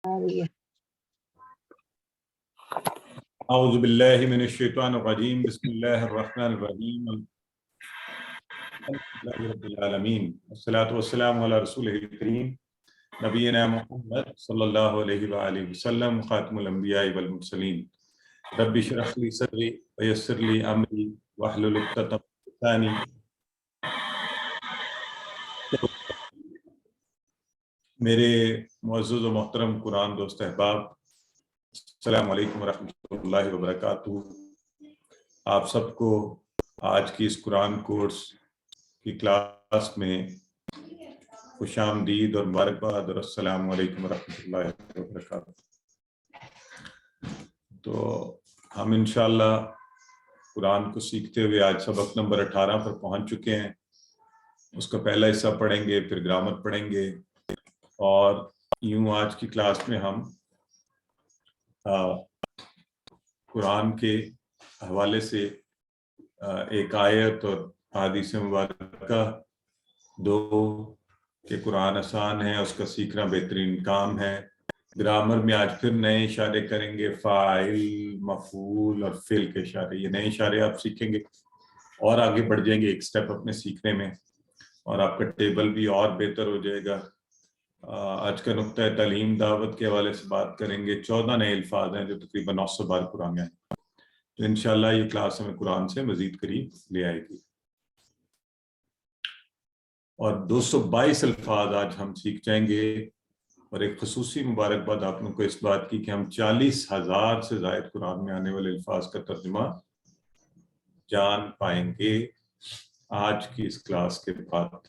اعوذ باللہ من الشیطان الرجیم بسم اللہ الرحمن الرحیم الحمدللہ رب العالمین والصلاة والسلام علی رسولہ الکریم نبینا محمد صلی اللہ علیہ وآلہ وسلم خاتم الانبیاء والمرسلین رب اشرح لی صدری ویسر لی امری واحلل عقدۃ من لسانی. میرے معزز و محترم قرآن دوست احباب، السلام علیکم ورحمۃ اللہ وبرکاتہ. آپ سب کو آج کی اس قرآن کورس کی کلاس میں خوش آمدید اور مبارکباد اور السلام علیکم ورحمۃ اللہ وبرکاتہ. تو ہم انشاءاللہ قرآن کو سیکھتے ہوئے آج سبق نمبر 18 پر پہنچ چکے ہیں. اس کا پہلا حصہ پڑھیں گے، پھر گرامر پڑھیں گے، اور یوں آج کی کلاس میں ہم قرآن کے حوالے سے ایک آیت اور احادیث مبارکہ دو کہ قرآن آسان ہے، اس کا سیکھنا بہترین کام ہے. گرامر میں آج پھر نئے اشارے کریں گے، فاعل، مفعول اور فعل کے اشارے. یہ نئے اشارے آپ سیکھیں گے اور آگے بڑھ جائیں گے ایک سٹیپ اپنے سیکھنے میں، اور آپ کا ٹیبل بھی اور بہتر ہو جائے گا. آج کا نقطہ تعلیم دعوت کے حوالے سے بات کریں گے. 14 نئے الفاظ ہیں جو تقریباً 900 بار قرآن میں ہیں. تو انشاءاللہ یہ کلاس ہمیں قرآن سے مزید قریب لے آئے گی. اور 222 الفاظ آج ہم سیکھ جائیں گے، اور ایک خصوصی مبارکباد آپ لوگوں کو اس بات کی کہ ہم 40,000 سے زائد قرآن میں آنے والے الفاظ کا ترجمہ جان پائیں گے آج کی اس کلاس کے بعد.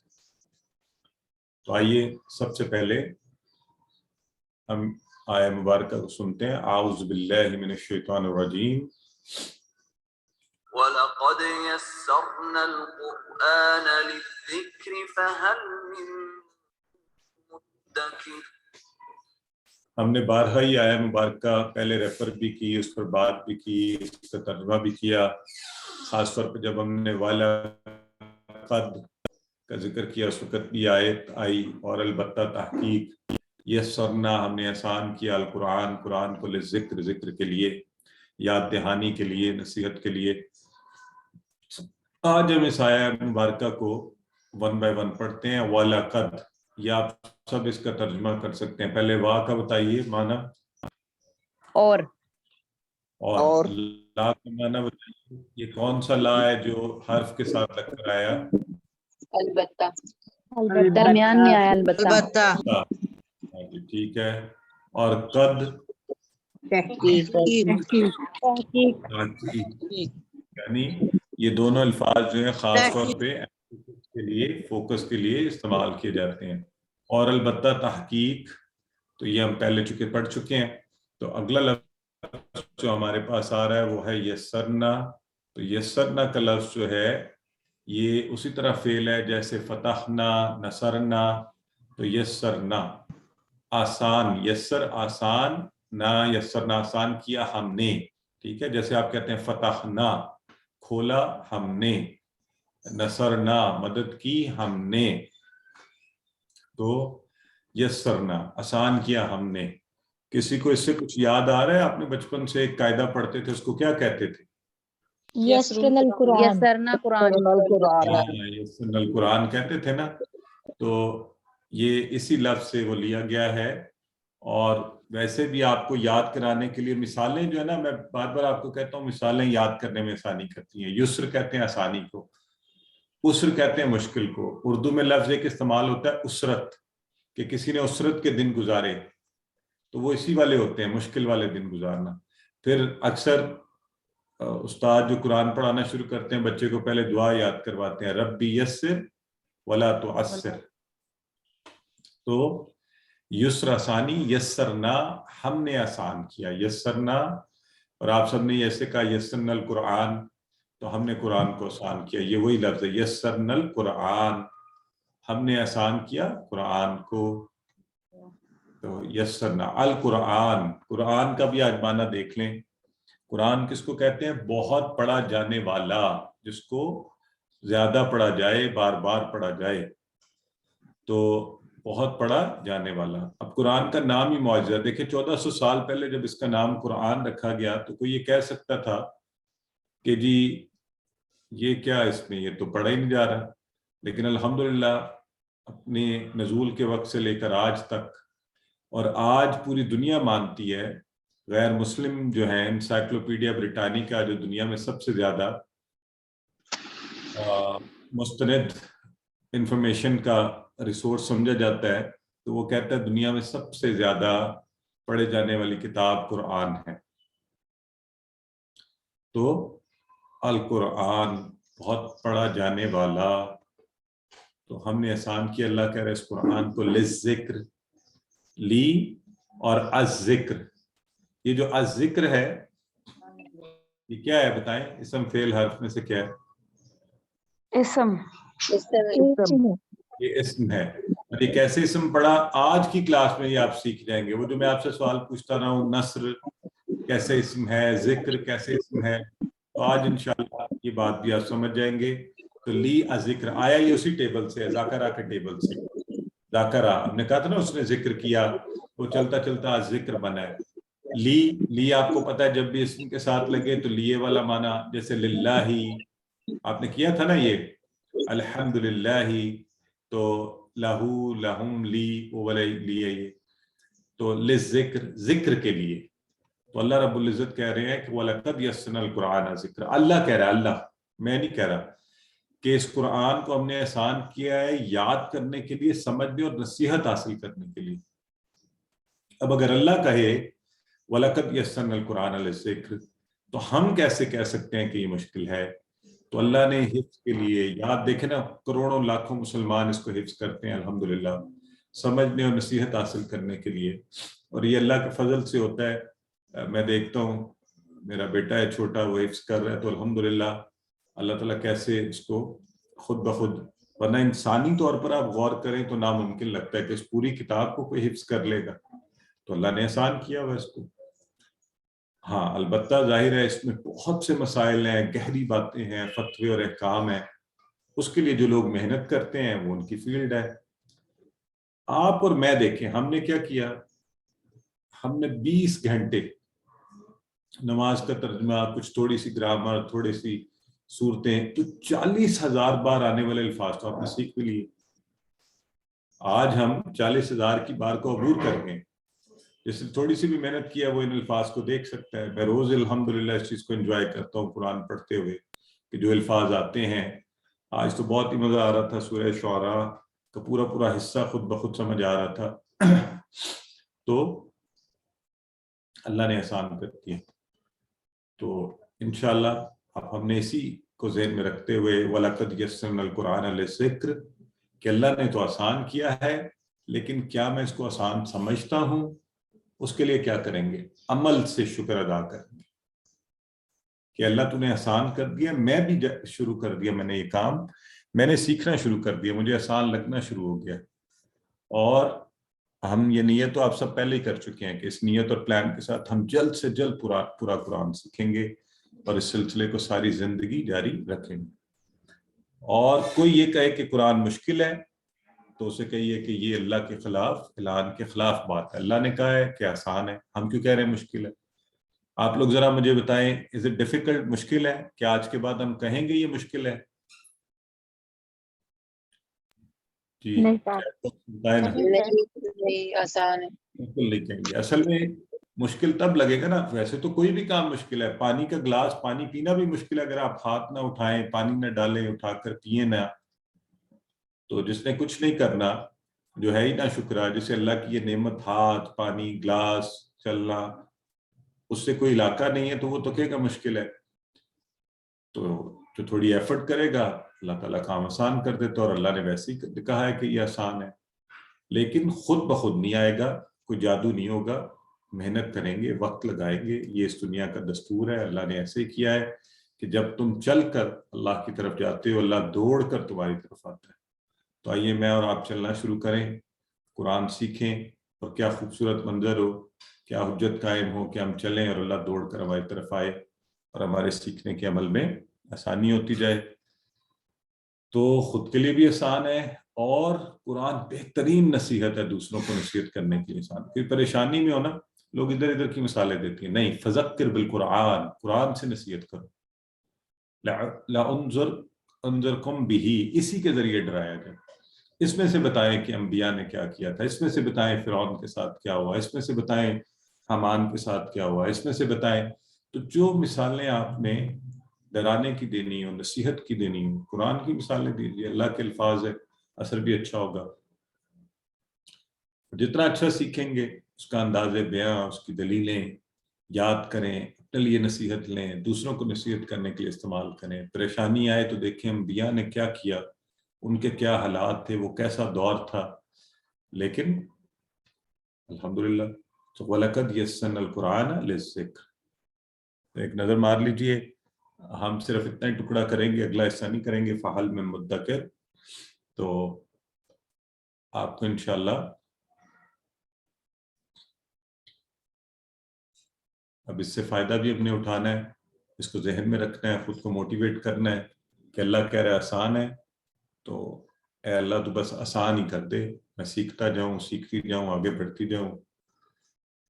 تو آئیے سب سے پہلے ہم آیہ مبارکہ کو سنتے ہیں. اعوذ باللہ من الشیطان الرجیم. وَلَقَدْ يَسَّرْنَا الْقُرْآنَ لِلذِّكْرِ فَهَلْ مِن مُدَّكِرٍ. ہم نے بارہا ہی آیہ مبارکہ پہلے ریفر بھی کی، اس پر بات بھی کی، اس کا ترجمہ بھی کیا. خاص طور پہ جب ہم نے وَلَقَدْ کا ذکر کیا اس وقت بھی آیت آئی، اور البتہ تحقیق یسرنا، ہم نے آسان کیا القرآن، قرآن کو لذکر، ذکر کے لیے، یاد دہانی کے لیے، نصیحت کے لیے. آج ہم اس آیہ مبارکہ کو 1 بائی 1 پڑھتے ہیں. وَلَقَدْ، یہ آپ سب اس کا ترجمہ کر سکتے ہیں. پہلے وا کا بتائیے معنی، اور لا کا معنی بتائیے. یہ کون سا لا ہے جو حرف کے ساتھ لگ کر آیا؟ البتہ، درمیان میں آیا البتہ. ٹھیک ہے. اور قد، تحقیق. یعنی یہ دونوں الفاظ جو ہیں خاص طور پہ کے لیے، فوکس کے لیے استعمال کیے جاتے ہیں. اور البتہ تحقیق، تو یہ ہم پہلے پڑھ چکے ہیں. تو اگلا لفظ جو ہمارے پاس آ رہا ہے وہ ہے یسرنا. تو یسرنا کا لفظ جو ہے یہ اسی طرح فعل ہے جیسے فتحنا، نصرنا. تو یسرنا آسان، یسر آسان، نہ یسرنا آسان کیا ہم نے. ٹھیک ہے، جیسے آپ کہتے ہیں فتحنا کھولا ہم نے، نصرنا مدد کی ہم نے. تو یسرنا آسان کیا ہم نے. کسی کو اس سے کچھ یاد آ رہا ہے؟ آپ نے بچپن سے ایک قاعدہ پڑھتے تھے، اس کو کیا کہتے تھے؟ یسرنا قرآن. یسرنا القرآن کہتے تھے نا. تو یہ اسی لفظ سے وہ لیا گیا ہے. اور ویسے بھی آپ کو یاد کرانے کے لیے مثالیں جو ہے نا، میں بار بار آپ کو کہتا ہوں مثالیں یاد کرنے میں آسانی کرتی ہیں. یسر کہتے ہیں آسانی کو، اسر کہتے ہیں مشکل کو. اردو میں لفظ ایک استعمال ہوتا ہے اسرت، کہ کسی نے اسرت کے دن گزارے، تو وہ اسی والے ہوتے ہیں، مشکل والے دن گزارنا. پھر اکثر استاد جو قرآن پڑھانا شروع کرتے ہیں بچے کو پہلے دعا یاد کرواتے ہیں، ربی یسر ولا تعسر. تو یسر آسانی، یسرنا ہم نے آسان کیا، یسرنا. اور آپ سب نے ایسے کہا یسرنا القرآن، تو ہم نے قرآن کو آسان کیا. یہ وہی لفظ ہے یسرنا القرآن، ہم نے آسان کیا قرآن کو. تو یسرنا القرآن، قرآن کا بھی آج معنی دیکھ لیں. قرآن کس کو کہتے ہیں؟ بہت پڑھا جانے والا، جس کو زیادہ پڑھا جائے، بار بار پڑھا جائے. تو بہت پڑھا جانے والا. اب قرآن کا نام ہی معجزہ. دیکھیں 1400 سال پہلے جب اس کا نام قرآن رکھا گیا تو کوئی یہ کہہ سکتا تھا کہ جی یہ کیا اس میں، یہ تو پڑھا ہی نہیں جا رہا. لیکن الحمدللہ اپنے نزول کے وقت سے لے کر آج تک، اور آج پوری دنیا مانتی ہے، غیر مسلم جو ہیں انسائکلوپیڈیا بریٹانیکا جو دنیا میں سب سے زیادہ مستند انفارمیشن کا ریسورس سمجھا جاتا ہے، تو وہ کہتا ہے دنیا میں سب سے زیادہ پڑھے جانے والی کتاب قرآن ہے. تو القرآن بہت پڑھا جانے والا. تو ہم نے احسان کیا، اللہ کہہ رہے اس قرآن کو لذکر، لی اور الذکر. یہ جو الذکر ہے یہ کیا ہے بتائیں؟ اسم فعل حرف میں سے کیا ہے؟ اسم. یہ اسم ہے. اور یہ کیسے اسم پڑھا آج کی کلاس میں یہ آپ سیکھ جائیں گے. وہ جو میں آپ سے سوال پوچھتا رہا ہوں، نصر کیسے اسم ہے، ذکر کیسے اسم ہے، تو آج انشاءاللہ یہ بات بھی آپ سمجھ جائیں گے. تو لی ذکر آیا یہ اسی ٹیبل سے، ذاکرہ کے ٹیبل سے. ذاکرہ ہم نے کہا تھا نا، اس نے ذکر کیا، وہ چلتا چلتا ذکر بنا ہے. لی آپ کو پتا ہے جب بھی اسم کے ساتھ لگے تو لیے والا معنی، جیسے للہ آپ نے کیا تھا نا یہ الحمدللہ، تو لہو لہم لی وہ والا لیے. یہ تو لذکر ذکر کے لیے. تو اللہ رب العزت کہہ رہے ہیں کہ وَلَقَدْ يَسَّرْنَا الْقُرْآنَ ذِكْرًا. اللہ کہہ رہا ہے، اللہ، میں نہیں کہہ رہا، کہ اس قرآن کو ہم نے آسان کیا ہے یاد کرنے کے لیے، سمجھنے اور نصیحت حاصل کرنے کے لیے. اب اگر اللہ کہے وَلَقَدْ يَسَّرْنَا الْقُرْآنَ لِلذِّكْرِ تو ہم کیسے کہہ سکتے ہیں کہ یہ مشکل ہے؟ تو اللہ نے حفظ کے لیے یاد، دیکھیں نا کروڑوں لاکھوں مسلمان اس کو حفظ کرتے ہیں الحمدللہ، سمجھنے اور نصیحت حاصل کرنے کے لیے. اور یہ اللہ کے فضل سے ہوتا ہے. میں دیکھتا ہوں میرا بیٹا ہے چھوٹا، وہ حفظ کر رہا ہے، تو الحمدللہ اللہ تعالیٰ کیسے اس کو خود بخود، ورنہ انسانی طور پر آپ غور کریں تو ناممکن لگتا ہے کہ اس پوری کتاب کو کوئی حفظ کر لے گا. تو اللہ نے آسان کیا ہوا اس کو. ہاں البتہ ظاہر ہے اس میں بہت سے مسائل ہیں، گہری باتیں ہیں، فتوے اور احکام ہیں. اس کے لیے جو لوگ محنت کرتے ہیں وہ ان کی فیلڈ ہے. آپ اور میں دیکھیں ہم نے کیا کیا، ہم نے 20 گھنٹے نماز کا ترجمہ، کچھ تھوڑی سی گرامر، تھوڑی سی صورتیں، تو 40,000 بار آنے والے الفاظ تو آپ نے سیکھ بھی لیے. آج ہم 40,000 کی بار کو عبور کر گئے. جس نے تھوڑی سی بھی محنت کیا وہ ان الفاظ کو دیکھ سکتا ہے. میں روز الحمدللہ اس چیز کو انجوائے کرتا ہوں قرآن پڑھتے ہوئے، کہ جو الفاظ آتے ہیں. آج تو بہت ہی مزہ آ رہا تھا، سورہ شعراء کا پورا حصہ خود بخود سمجھ آ رہا تھا. تو اللہ نے آسان کر دیا. تو انشاءاللہ اب ہم نے اسی کو ذہن میں رکھتے ہوئے وَلَقَدْ يَسَّرْنَا الْقُرْآنَ لِلذِّكْرِ، کہ اللہ نے تو آسان کیا ہے، لیکن کیا میں اس کو آسان سمجھتا ہوں؟ اس کے لیے کیا کریں گے؟ عمل سے شکر ادا کریں گے کہ اللہ تو نے آسان کر دیا، میں بھی شروع کر دیا، میں نے یہ کام، میں نے سیکھنا شروع کر دیا، مجھے آسان لگنا شروع ہو گیا. اور ہم یہ نیت تو آپ سب پہلے ہی کر چکے ہیں کہ اس نیت اور پلان کے ساتھ ہم جلد سے جلد پورا قرآن سیکھیں گے اور اس سلسلے کو ساری زندگی جاری رکھیں گے. اور کوئی یہ کہے کہ قرآن مشکل ہے تو اسے کہیے کہ یہ اللہ کے خلاف، اعلان کے خلاف بات ہے. اللہ نے کہا ہے کہ آسان ہے، ہم کیوں کہہ رہے ہیں مشکل ہے؟ آپ لوگ ذرا مجھے بتائیں، از اٹ ڈیفیکلٹ؟ مشکل ہے کیا؟ آج کے بعد ہم کہیں گے یہ مشکل ہے؟ جی بتائیں نا. آسان ہے. بالکل نہیں کہیں گے. اصل میں مشکل تب لگے گا نا، ویسے تو کوئی بھی کام مشکل ہے. پانی کا گلاس، پانی پینا بھی مشکل ہے اگر آپ ہاتھ نہ اٹھائیں، پانی نہ ڈالیں، اٹھا کر پیئیں نہ. تو جس نے کچھ نہیں کرنا، جو ہے ہی نہ شکرا، جسے اللہ کی یہ نعمت ہاتھ، پانی، گلاس، چلنا، اس سے کوئی علاقہ نہیں ہے، تو وہ تو کہے گا مشکل ہے. تو جو تھوڑی ایفرٹ کرے گا اللہ تعالیٰ کام آسان کر دیتا، اور اللہ نے ویسے ہی کہا ہے کہ یہ آسان ہے. لیکن خود بخود نہیں آئے گا، کوئی جادو نہیں ہوگا. محنت کریں گے، وقت لگائیں گے. یہ اس دنیا کا دستور ہے. اللہ نے ایسے کیا ہے کہ جب تم چل کر اللہ کی طرف جاتے ہو، اللہ دوڑ کر تمہاری طرف آتا ہے. تو آئیے میں اور آپ چلنا شروع کریں، قرآن سیکھیں. اور کیا خوبصورت منظر ہو، کیا حجت قائم ہو کہ ہم چلیں اور اللہ دوڑ کر ہماری طرف آئے اور ہمارے سیکھنے کے عمل میں آسانی ہوتی جائے. تو خود کے لیے بھی آسان ہے اور قرآن بہترین نصیحت ہے دوسروں کو نصیحت کرنے کے لیے. انسان پھر پریشانی میں ہونا لوگ ادھر ادھر کی مثالیں دیتی ہیں. نہیں، فذکر بالقرآن، قرآن سے نصیحت کرو. انذرکم بہ، اسی کے ذریعے ڈرایا جائے. اس میں سے بتائیں کہ انبیاء نے کیا کیا تھا، اس میں سے بتائیں فرعون کے ساتھ کیا ہوا، اس میں سے بتائیں حامان کے ساتھ کیا ہوا، اس میں سے بتائیں. تو جو مثالیں آپ نے ڈرانے کی دینی ہو، نصیحت کی دینی ہو، قرآن کی مثالیں دیجیے. اللہ کے الفاظ ہے، اثر بھی اچھا ہوگا. جتنا اچھا سیکھیں گے اس کا انداز بیاں، اس کی دلیلیں یاد کریں، اپنے لیے نصیحت لیں، دوسروں کو نصیحت کرنے کے لیے استعمال کریں. پریشانی آئے تو دیکھیں انبیاء نے کیا کیا، ان کے کیا حالات تھے، وہ کیسا دور تھا. لیکن الحمدللہ وَلَقَدْ يَسَّرْنَا الْقُرْآنَ لِلذِّكْرِ. ایک نظر مار لیجئے. ہم صرف اتنا ہی ٹکڑا کریں گے، اگلا حصہ نہیں کریں گے. فَحَلْ مِن مُدَّکِرٍ. تو آپ کو انشاءاللہ اب اس سے فائدہ بھی اپنے اٹھانا ہے، اس کو ذہن میں رکھنا ہے، خود کو موٹیویٹ کرنا ہے کہ اللہ کہہ رہا ہے آسان ہے، تو اے اللہ تو بس آسان ہی کر دے، میں سیکھتا جاؤں، سیکھتی جاؤں، آگے بڑھتی جاؤں.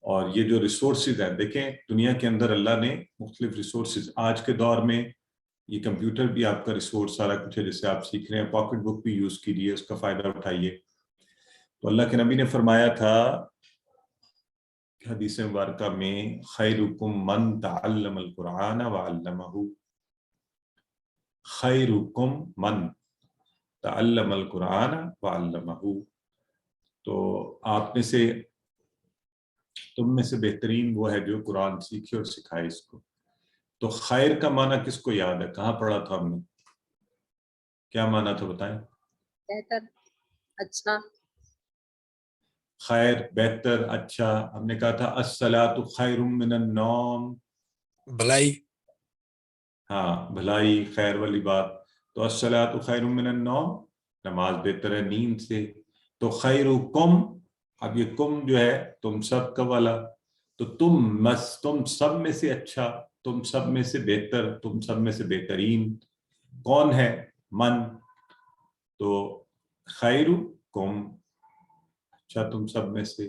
اور یہ جو ریسورسز ہیں، دیکھیں دنیا کے اندر اللہ نے مختلف ریسورسز، آج کے دور میں یہ کمپیوٹر بھی آپ کا ریسورس سارا کچھ ہے، جیسے آپ سیکھ رہے ہیں. پاکٹ بک بھی یوز کیجیے، اس کا فائدہ اٹھائیے. تو اللہ کے نبی نے فرمایا تھا حدیث مبارکہ میں، خیرکم من تعلم القرآن وعلمہ. خیرکم من تعلم القرآن وعلمہ. تو آپ میں سے، تم میں سے بہترین وہ ہے جو قرآن سیکھے اور سکھائے اس کو. تو خیر کا معنی کس کو یاد ہے؟ کہاں پڑھا تھا ہم نے؟ کیا معنی تھا بتائیں؟ بہتر، اچھا. خیر، بہتر، اچھا. ہم نے کہا تھا الصلاۃ خیر من النوم، بھلائی. ہاں بھلائی، خیر والی بات. تو الصلاۃ خیر من النوم، نماز بہتر ہے نیند سے. تو خیرکم، اب یہ کم جو ہے تم سب کا والا، تو تم سب میں سے اچھا، تم سب میں سے بہتر، تم سب میں سے بہترین کون ہے؟ من. تو خیرکم، اچھا تم سب میں سے.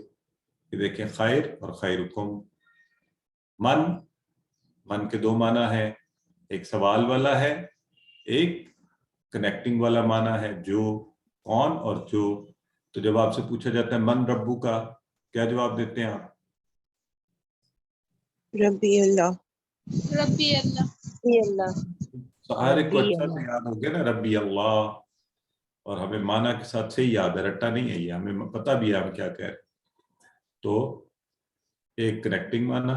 یہ دیکھیں خیر اور خیرکم. من کے دو معنی ہے، ایک سوال والا ہے، ایک کنیکٹنگ والا معنی ہے، جو، کون اور جو. تو جب آپ سے پوچھا جاتا ہے من ربو کا، کیا جواب دیتے ہیں آپ؟ ربی اللہ. ربی اللہ. ربی اللہ. سارے کو ربی اچھا اللہ. سے یاد ہو گیا نا، ربی اللہ. اور ہمیں معنی کے ساتھ سے ہی یاد ہے، رٹا نہیں ہے یہ، ہمیں پتہ بھی ہے ہم کیا کہہ رہے ہیں. تو ایک کنیکٹنگ معنی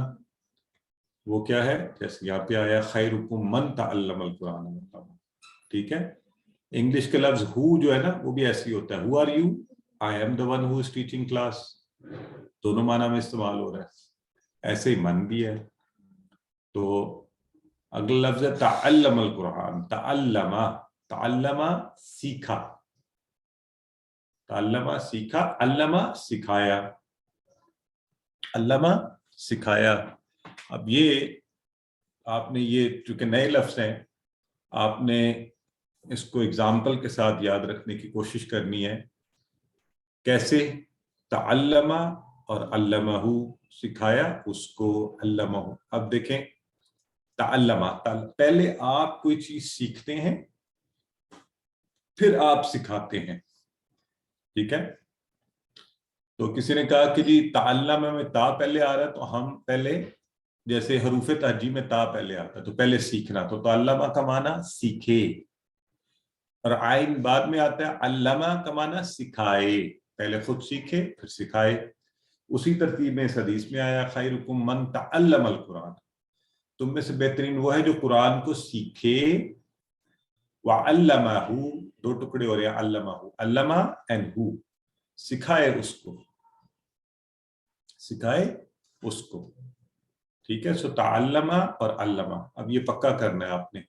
وہ کیا ہے، جیسے یہاں پہ آیا خیرکم من تعلم القرآن. ٹھیک ہے. انگلش کے لفظ ہو جو ہے نا وہ بھی ایسی ہوتا ہے، who are you, I am the one who is teaching class. دونوں معنی میں استعمال ہو رہا ہے. ایسے ہی من بھی ہے. تو اگلا لفظ ہے تعلم القرآن. تعلم سیکھا، تعلم سیکھا، علم سکھایا، علم سکھایا. اب یہ آپ نے، یہ چونکہ نئے لفظ ہیں، آپ نے اس کو اگزامپل کے ساتھ یاد رکھنے کی کوشش کرنی ہے. کیسے؟ تعلم اور علمہ، سکھایا اس کو، علمہ. اب دیکھیں تعلم، پہلے آپ کوئی چیز سیکھتے ہیں پھر آپ سکھاتے ہیں. ٹھیک ہے. تو کسی نے کہا کہ جی تعلم میں تا پہلے آ رہا ہے، تو ہم پہلے، جیسے حروف تہجی میں تا پہلے آتا ہے تو پہلے سیکھنا. تو تعلمہ کا معنی سیکھے، اور عین بعد میں آتا ہے. علمہ کا معنی سکھائے، پہلے خود سیکھے پھر سکھائے. اسی ترتیب میں اس حدیث میں آیا خیرکم من تعلم القرآن، تم میں سے بہترین وہ ہے جو قرآن کو سیکھے. وعلمہ، دو ٹکڑے ہو رہے ہیں، علمہ، علمہ اینڈ ہو، سکھائے اس کو، سکھائے اس کو. ٹھیک ہے. سو تعلمہ اور علمہ. اب یہ پکا کرنا ہے آپ نے،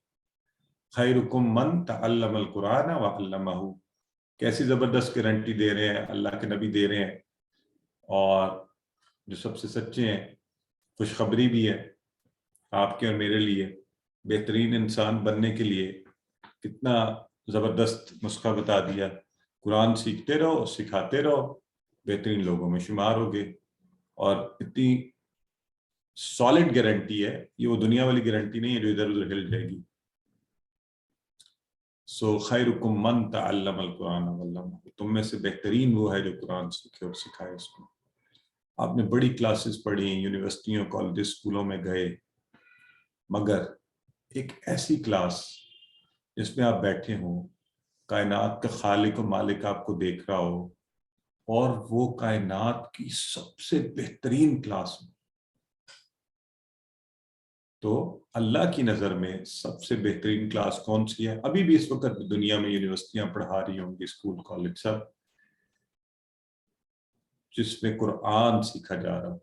خیرکم من تعلم القرآن وعلمہ. کیسی زبردست گارنٹی دے رہے ہیں اللہ کے نبی دے رہے ہیں، اور جو سب سے سچے ہیں. خوشخبری بھی ہے آپ کے اور میرے لیے، بہترین انسان بننے کے لیے کتنا زبردست نسخہ بتا دیا. قرآن سیکھتے رہو, سکھاتے رہو, بہترین لوگوں میں شمار ہوگے. اور اتنی سالڈ گارنٹی ہے, یہ وہ دنیا والی گارنٹی نہیں ہے جو ادھر ادھر ہل جائے گی. سو خیرکم من تعلم القرآن وعلمہ, تم میں سے بہترین وہ ہے جو قرآن سیکھے اور سکھائے اس کو. آپ نے بڑی کلاسز پڑھی, یونیورسٹیوں, کالجز, اسکولوں میں گئے, مگر ایک ایسی کلاس جس میں آپ بیٹھے ہوں, کائنات کا خالق و مالک آپ کو دیکھ رہا ہو, اور وہ کائنات کی سب سے بہترین کلاس میں, تو اللہ کی نظر میں سب سے بہترین کلاس کون سی ہے؟ ابھی بھی اس وقت دنیا میں یونیورسٹیاں پڑھا رہی ہوں گی, اسکول, کالج, سب, جس میں قرآن سیکھا جا رہا.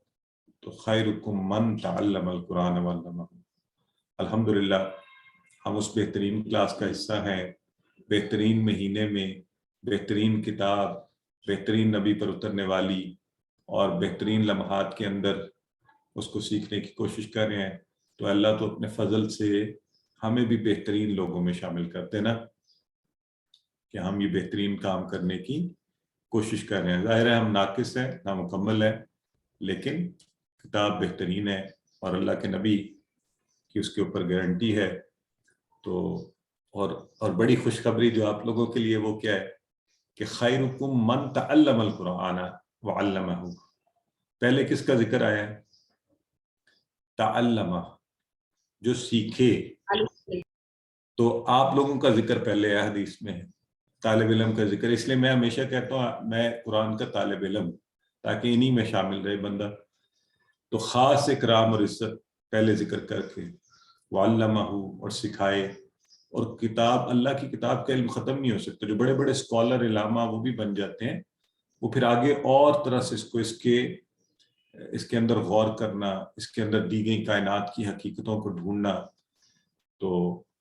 تو خیرکم من تعلم القرآن وعلمہ. الحمدللہ ہم اس بہترین کلاس کا حصہ ہیں. بہترین مہینے میں بہترین کتاب, بہترین نبی پر اترنے والی, اور بہترین لمحات کے اندر اس کو سیکھنے کی کوشش کر رہے ہیں. تو اللہ تو اپنے فضل سے ہمیں بھی بہترین لوگوں میں شامل کرتے نا, کہ ہم یہ بہترین کام کرنے کی کوشش کر رہے ہیں. ظاہر ہے ہم ناقص ہیں, نامکمل ہیں, لیکن کتاب بہترین ہے اور اللہ کے نبی کی اس کے اوپر گارنٹی ہے. تو اور بڑی خوشخبری جو آپ لوگوں کے لیے وہ کیا ہے کہ خیرکم من تعلم القرآن وعلمہ. پہلے کس کا ذکر آیا ہے؟ تعلمہ, جو سیکھے. تو آپ لوگوں کا ذکر پہلے ہے حدیث میں, طالب علم کا ذکر. اس لیے میں ہمیشہ کہتا ہوں میں قرآن کا طالب علم, تاکہ انہی میں شامل رہے بندہ. تو خاص اکرام اور عزت پہلے ذکر کر کے وعلمہ, اور سکھائے. اور کتاب, اللہ کی کتاب کا علم ختم نہیں ہو سکتا. جو بڑے بڑے اسکالر, علامہ, وہ بھی بن جاتے ہیں, وہ پھر آگے اور طرح سے اس کے اندر غور کرنا, اس کے اندر دی گئی کائنات کی حقیقتوں کو ڈھونڈنا. تو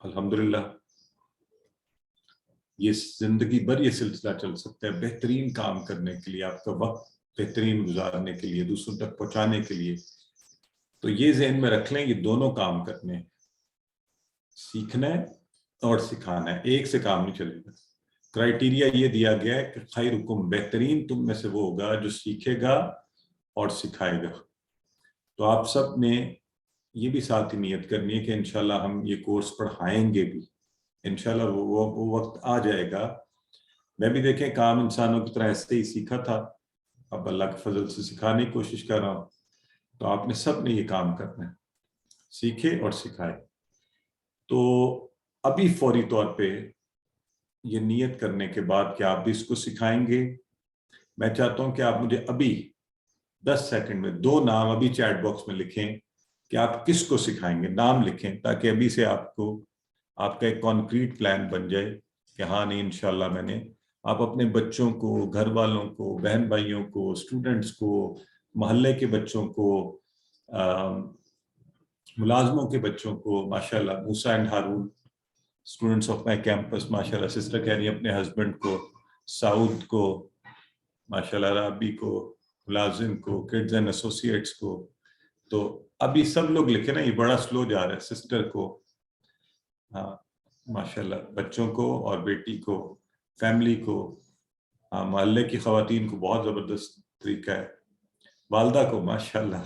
الحمدللہ یہ زندگی بھر یہ سلسلہ چل سکتا ہے, بہترین کام کرنے کے لیے, آپ کا وقت بہترین گزارنے کے لیے, دوسروں تک پہنچانے کے لیے. تو یہ ذہن میں رکھ لیں, یہ دونوں کام کرنے ہیں, سیکھنا ہے اور سکھانا ہے, ایک سے کام نہیں چلے گا. کرائیٹیریا یہ دیا گیا ہے کہ خیرکم, بہترین تم میں سے وہ ہوگا جو سیکھے گا اور سکھائے گا. تو آپ سب نے یہ بھی ساتھ ہی نیت کرنی ہے کہ انشاءاللہ ہم یہ کورس پڑھائیں گے بھی. انشاءاللہ وہ وقت آ جائے گا. میں بھی دیکھیں کام انسانوں کی طرح ایسے ہی سیکھا تھا, اب اللہ کے فضل سے سکھانے کی کوشش کر رہا ہوں. تو آپ نے سب نے یہ کام کرنا ہے, سیکھے اور سکھائے. تو ابھی فوری طور پہ یہ نیت کرنے کے بعد کہ آپ بھی اس کو سکھائیں گے, میں چاہتا ہوں کہ آپ مجھے ابھی 10 سیکنڈ میں 2 نام ابھی چیٹ باکس میں لکھیں کہ آپ کس کو سکھائیں گے. نام لکھیں تاکہ ابھی سے آپ کا ایک کانکریٹ پلان بن جائے کہ ہاں نہیں انشاءاللہ میں نے, آپ اپنے بچوں کو, گھر والوں کو, بہن بھائیوں کو, اسٹوڈنٹس کو, محلے کے بچوں کو, ملازموں کے بچوں کو, ماشاءاللہ Musa and Haroon, students of my campus, ماشاءاللہ سسٹر کہہ رہی ہیں اپنے ہسبینڈ کو, سعود کو, ماشاءاللہ رابی کو, ملازم کو, کڈز اینڈ ایسوسیٹس کو. تو ابھی سب لوگ لکھے نا, یہ بڑا سلو جا رہا ہے. سسٹر کو, ہاں ماشاءاللہ, بچوں کو اور بیٹی کو, فیملی کو, ہاں محلے کی خواتین کو, بہت زبردست طریقہ ہے, والدہ کو, ماشاءاللہ,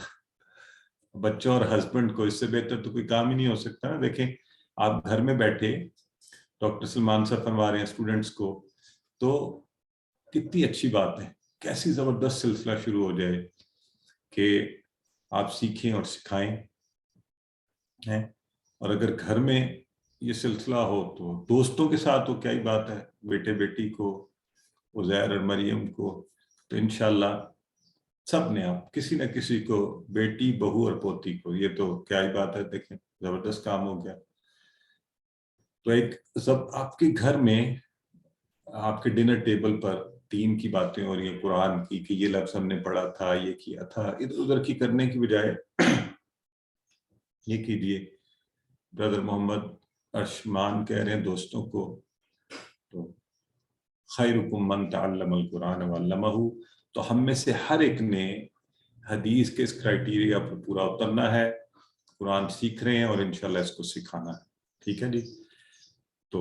بچوں اور ہسبینڈ کو. اس سے بہتر تو کوئی کام ہی نہیں ہو سکتا نا. دیکھیں آپ گھر میں بیٹھے, ڈاکٹر سلمان صاحب فرما رہے ہیں اسٹوڈنٹس کو, تو کتنی اچھی بات ہے, کیسی زبردست سلسلہ شروع ہو جائے کہ آپ سیکھیں اور سکھائیں. اور اگر گھر میں یہ سلسلہ ہو تو دوستوں کے ساتھ تو کیا ہی بات ہے, بیٹے بیٹی کو, عزیر اور مریم کو, تو انشاءاللہ سب نے, آپ کسی نہ کسی کو, بیٹی, بہو اور پوتی کو, یہ تو کیا ہی بات ہے. دیکھیں زبردست کام ہو گیا. تو ایک سب آپ کے گھر میں, آپ کے ڈنر ٹیبل پر دین کی باتیں ہو رہی ہیں, قرآن کی, کہ یہ لفظ ہم نے پڑھا تھا, یہ کیا تھا, ادھر ادھر کی کرنے کی بجائے یہ کیجیے. برادر محمد ارشمان کہہ رہے ہیں دوستوں کو, تو خیرکم من تعلم القرآن وعلمہ. تو ہم میں سے ہر ایک نے حدیث کے اس کرائیٹیریا پر پورا اترنا ہے, قرآن سیکھ رہے ہیں اور انشاءاللہ اس کو سکھانا ہے. ٹھیک ہے جی. تو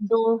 2,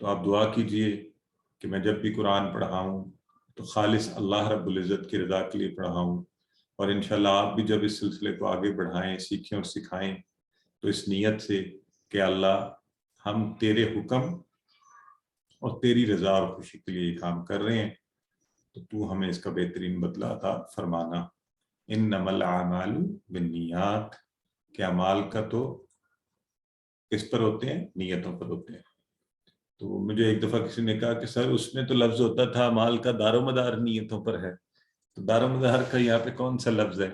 تو آپ دعا کیجئے کہ میں جب بھی قرآن پڑھاؤں تو خالص اللہ رب العزت کی رضا کے لیے پڑھاؤں، اور انشاءاللہ آپ بھی جب اس سلسلے کو آگے بڑھائیں، سیکھیں اور سکھائیں تو اس نیت سے کہ اللہ ہم تیرے حکم اور تیری رضا اور خوشی کے لیے یہ کام کر رہے ہیں، تو تو ہمیں اس کا بہترین بدلہ عطا فرمانا۔ انما الاعمال بالنیات، کہ اعمال کا تو کس پر ہوتے ہیں؟ نیتوں پر ہوتے ہیں۔ تو مجھے ایک دفعہ کسی نے کہا کہ سر اس میں تو لفظ ہوتا تھا اعمال کا دار و مدار نیتوں پر ہے، تو دار و مدار کا یہاں پہ کون سا لفظ ہے؟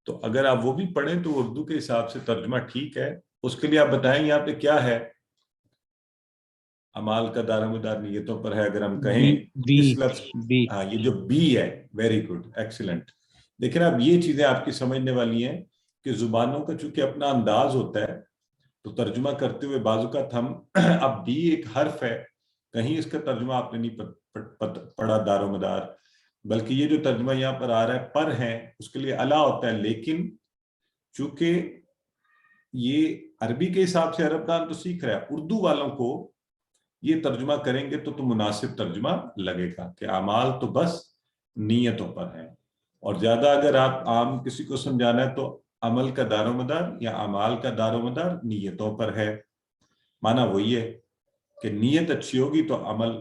تو اگر آپ وہ بھی پڑھیں تو اردو کے حساب سے ترجمہ ٹھیک ہے، اس کے لیے آپ بتائیں یہاں پہ کیا ہے؟ اعمال کا دار و مدار نیتوں پر ہے، اگر ہم کہیں اس لفظ، ہاں یہ جو بی ہے، ویری گڈ، ایکسیلنٹ۔ لیکن اب یہ چیزیں آپ کی سمجھنے والی ہیں کہ زبانوں کا چونکہ اپنا انداز ہوتا ہے، تو ترجمہ کرتے ہوئے بعض اوقات ہم اب بی ایک حرف ہے، کہیں اس کا ترجمہ آپ نے نہیں پڑھا دار و مدار، بلکہ یہ جو ترجمہ یہاں پر آ رہا ہے پر ہے، اس کے لیے الا ہوتا ہے، لیکن چونکہ یہ عربی کے حساب سے عرب دان تو سیکھ رہا ہے، اردو والوں کو یہ ترجمہ کریں گے تو مناسب ترجمہ لگے گا کہ اعمال تو بس نیتوں پر ہیں، اور زیادہ اگر آپ عام کسی کو سمجھانا ہے تو عمل کا دار و مدار یا اعمال کا دار و مدار نیتوں پر ہے۔ معنی وہی ہے کہ نیت اچھی ہوگی تو عمل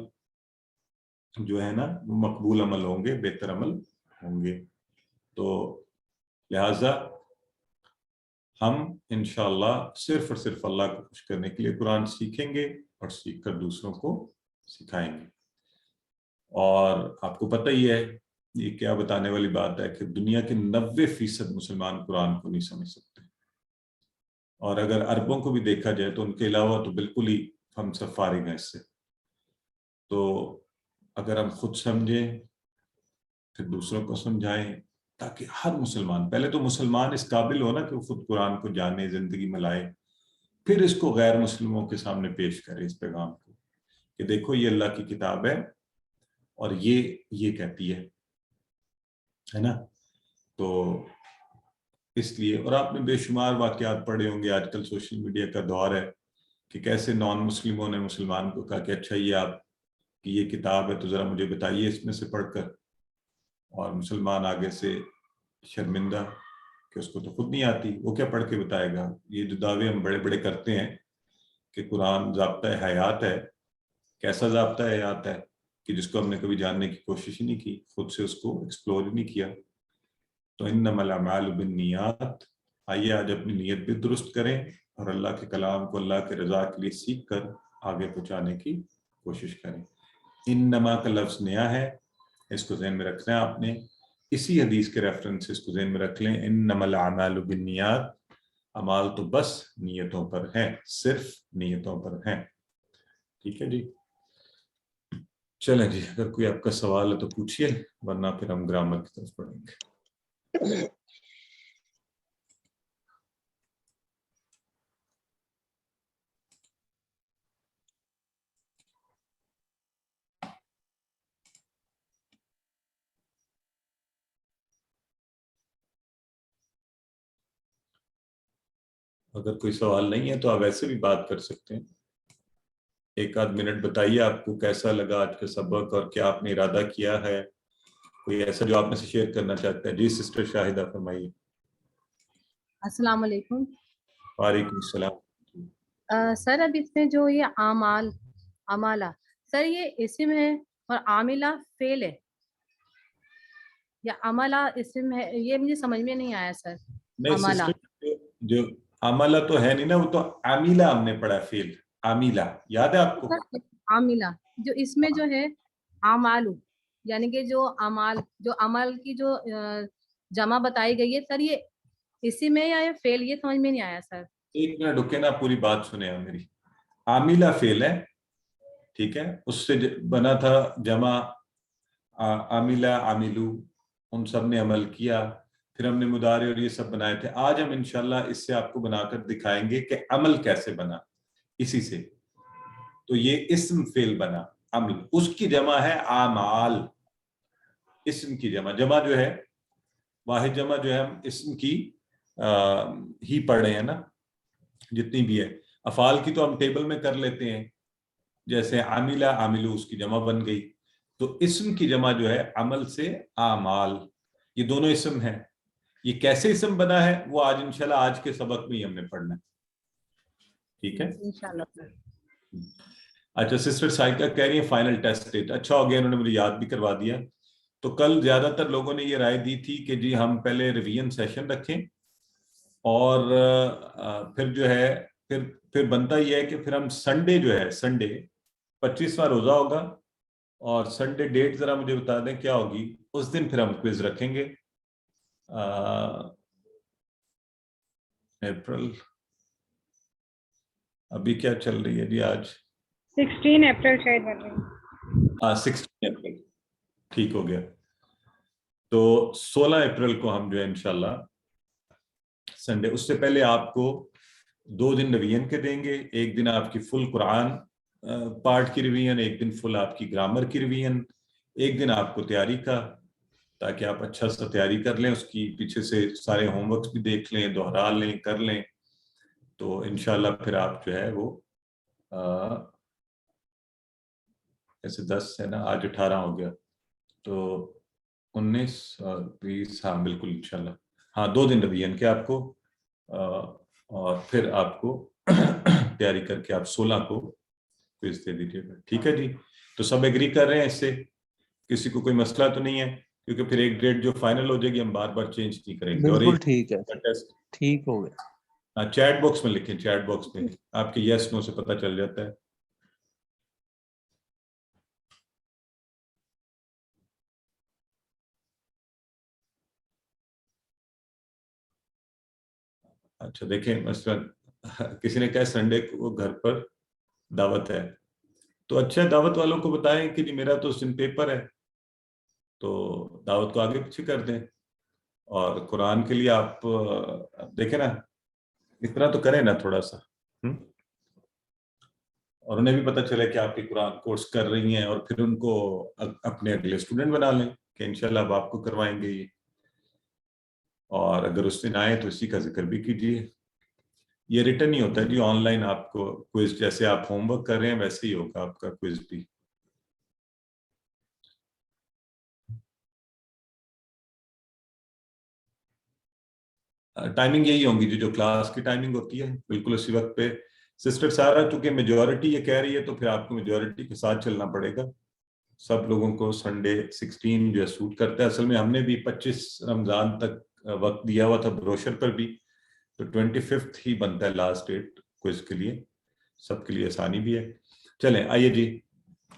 جو ہے نا مقبول عمل ہوں گے، بہتر عمل ہوں گے۔ تو لہٰذا ہم انشاءاللہ صرف اور صرف اللہ کو خوش کرنے کے لیے قرآن سیکھیں گے اور سیکھ کر دوسروں کو سکھائیں گے۔ اور آپ کو پتہ ہی ہے یہ کیا بتانے والی بات ہے کہ دنیا کے 90% مسلمان قرآن کو نہیں سمجھ سکتے، اور اگر عربوں کو بھی دیکھا جائے تو ان کے علاوہ تو بالکل ہی ہم سب فارغ ہیں اس سے۔ تو اگر ہم خود سمجھیں پھر دوسروں کو سمجھائیں، تاکہ ہر مسلمان، پہلے تو مسلمان اس قابل ہو نا کہ وہ خود قرآن کو جانے، زندگی میں لائے، پھر اس کو غیر مسلموں کے سامنے پیش کرے اس پیغام کو کہ دیکھو یہ اللہ کی کتاب ہے اور یہ کہتی ہے نا۔ تو اس لیے، اور آپ نے بے شمار واقعات پڑھے ہوں گے، آج کل سوشل میڈیا کا دور ہے کہ کیسے نان مسلموں نے مسلمان کو کہا کہ اچھا یہ آپ کی یہ کتاب ہے تو ذرا مجھے بتائیے اس میں سے پڑھ کر، اور مسلمان آگے سے شرمندہ کہ اس کو تو خود نہیں آتی، وہ کیا پڑھ کے بتائے گا۔ یہ جو دعوے ہم بڑے بڑے کرتے ہیں کہ قرآن ضابطہ حیات ہے، کیسا ضابطہ حیات ہے کہ جس کو ہم نے کبھی جاننے کی کوشش ہی نہیں کی، خود سے اس کو ایکسپلور ہی نہیں کیا۔ تو انما الاعمال بالنیات، آئیے آج اپنی نیت بھی درست کریں اور اللہ کے کلام کو اللہ کے رضا کے لیے سیکھ کر آگے پہنچانے کی کوشش کریں۔ انما کا لفظ نیا ہے، اس کو ذہن میں رکھنا ہے آپ نے، اسی حدیث کے ریفرنس سے اس کو ذہن میں رکھ لیں، انما الاعمال بالنیات، اعمال تو بس نیتوں پر ہیں، صرف نیتوں پر ہیں۔ ٹھیک ہے جی، چلیں جی، اگر کوئی آپ کا سوال ہے تو پوچھئے، ورنہ پھر ہم گرامر کی طرف پڑھیں گے۔ اگر کوئی سوال نہیں ہے تو آپ ایسے بھی بات کر سکتے ہیں، ایک آدھ منٹ بتائیے آپ کو کیسا لگا آج کا سبق اور کیا آپ نے ارادہ کیا ہے، کوئی ایسا جو آپ میں سے شیئر کرنا چاہتے ہیں۔ جی سسٹر شاہدہ فرمائیے۔ السلام علیکم۔ وعلیکم السلام۔ سر اب اس میں جو یہ اعمال، عمالہ، سر یہ اسم ہے اور عاملہ فعل ہے یا عملہ اسم ہے؟ یہ مجھے سمجھ میں نہیں آیا سر۔ نہیں سسٹر، جو عملہ تو ہے نہیں نا، وہ تو عاملہ ہم نے پڑھا، فعل عاملہ، یاد ہے آپ کو؟ عاملہ جو اس میں جو ہے اعمالو، یعنی کہ جو اعمال، جو عمل کی جو جمع بتائی گئی ہے سر، یہ اسی میں یا فعل؟ یہ سمجھ میں نہیں آیا سر۔ ایک منٹ رکے نا، پوری بات سنیں آپ میری۔ عاملہ فعل ہے، ٹھیک ہے، اس سے بنا تھا جمع عاملہ، عاملو، ان سب نے عمل کیا، پھر ہم نے مضارع اور یہ سب بنائے تھے۔ آج ہم انشاءاللہ اس سے آپ کو بنا کر دکھائیں گے کہ عمل کیسے بنا اسی سے۔ تو یہ اسم فعل بنا، عمل، اس کی جمع ہے اعمال، اسم کی جمع جو ہے واحد جمع جو ہے ہم اسم کی ہی پڑھ رہے ہیں نا، جتنی بھی ہے۔ افعال کی تو ہم ٹیبل میں کر لیتے ہیں، جیسے عاملہ عاملو اس کی جمع بن گئی. تو اسم کی جمع جو ہے عمل سے اعمال, یہ دونوں اسم ہیں. یہ کیسے اسم بنا ہے وہ آج انشاءاللہ آج کے سبق میں ہی ہم نے پڑھنا ہے. ٹھیک ہے. انشاءاللہ. اچھا, سسٹر سائیکا کہہ رہی ہے فائنل ٹیسٹ ڈیٹ. اچھا ہو گیا انہوں نے مجھے یاد بھی کروا دیا. تو کل زیادہ تر لوگوں نے یہ رائے دی تھی کہ جی ہم پہلے ریویژن سیشن رکھیں اور پھر جو ہے پھر بنتا یہ ہے کہ پھر ہم سنڈے جو ہے, سنڈے 25واں روزہ ہوگا اور سنڈے ڈیٹ ذرا مجھے بتا دیں کیا ہوگی, اس دن پھر ہم کوئز رکھیں گے. اپریل ابھی کیا چل رہی ہے جی آج 16 اپریل شاید بن رہی. 16 اپریل ٹھیک ہو گیا. تو 16 اپریل کو ہم جو ہے انشاءاللہ سنڈے, اس سے پہلے آپ کو 2 دن ریویژن کے دیں گے. ایک دن آپ کی فل قرآن پارٹ کی ریویژن, ایک دن فل آپ کی گرامر کی ریویژن, ایک دن آپ کو تیاری کا, تاکہ آپ اچھا سا تیاری کر لیں, اس کی پیچھے سے سارے ہوم ورکس بھی دیکھ لیں, دوہرا لیں, کر لیں. تو انشاءاللہ پھر آپ جو ہے وہ ایسے 10 ہے نا, آج 18 ہو گیا, تو 19 اور 20, ہاں بالکل انشاءاللہ, ہاں 2 دن ریویژن کے آپ کو, اور پھر آپ کو تیاری کر کے آپ 16 کو کوئز دے دیجیے گا. ٹھیک ہے جی. تو سب ایگری کر رہے ہیں اس سے, کسی کو کوئی مسئلہ تو نہیں ہے؟ کیونکہ پھر ایک ڈیٹ جو فائنل ہو جائے گی ہم بار بار چینج نہیں کریں گے. اور بالکل ٹھیک ہے, ٹھیک ہو گیا. چیٹ باکس میں لکھیں, چیٹ باکس میں آپ کے یس نو سے پتہ چل جاتا ہے. اچھا دیکھیں, مثلا کسی نے کہا سنڈے کو گھر پر دعوت ہے, تو اچھا دعوت والوں کو بتائیں کہ جی میرا تو اس دن پیپر ہے, تو دعوت کو آگے پیچھے کر دیں. اور قرآن کے لیے آپ دیکھیں نا, اتنا تو کریں نا تھوڑا سا, اور انہیں بھی پتہ چلے کہ آپ کی قرآن کورس کر رہی ہیں, اور پھر ان کو اپنے اگلے اسٹوڈنٹ بنا لیں کہ انشاءاللہ اب آپ کو کروائیں گے یہ. اور اگر اس دن آئے تو اسی کا ذکر بھی کیجیے. یہ ریٹن ہی ہوتا ہے جی, آن لائن آپ کو کوئز, جیسے آپ ہوم ورک کر رہے ہیں ویسے ہی ہوگا آپ کا کوئز بھی. ٹائمنگ یہی ہوں گی جو کلاس کی ٹائمنگ ہوتی ہے, بالکل اسی وقت پہ. سسٹر سارا چونکہ میجورٹی یہ کہہ رہی ہے تو پھر آپ کو میجورٹی کے ساتھ چلنا پڑے گا. سب لوگوں کو سنڈے 16 جو ہے سوٹ کرتا ہے. اصل میں ہم نے بھی 25 رمضان تک وقت دیا ہوا تھا بروشر پر بھی, تو 25 ہی بنتا ہے لاسٹ ڈیٹ کوئز کے لیے, سب کے لیے آسانی بھی ہے. چلیں آئیے جی,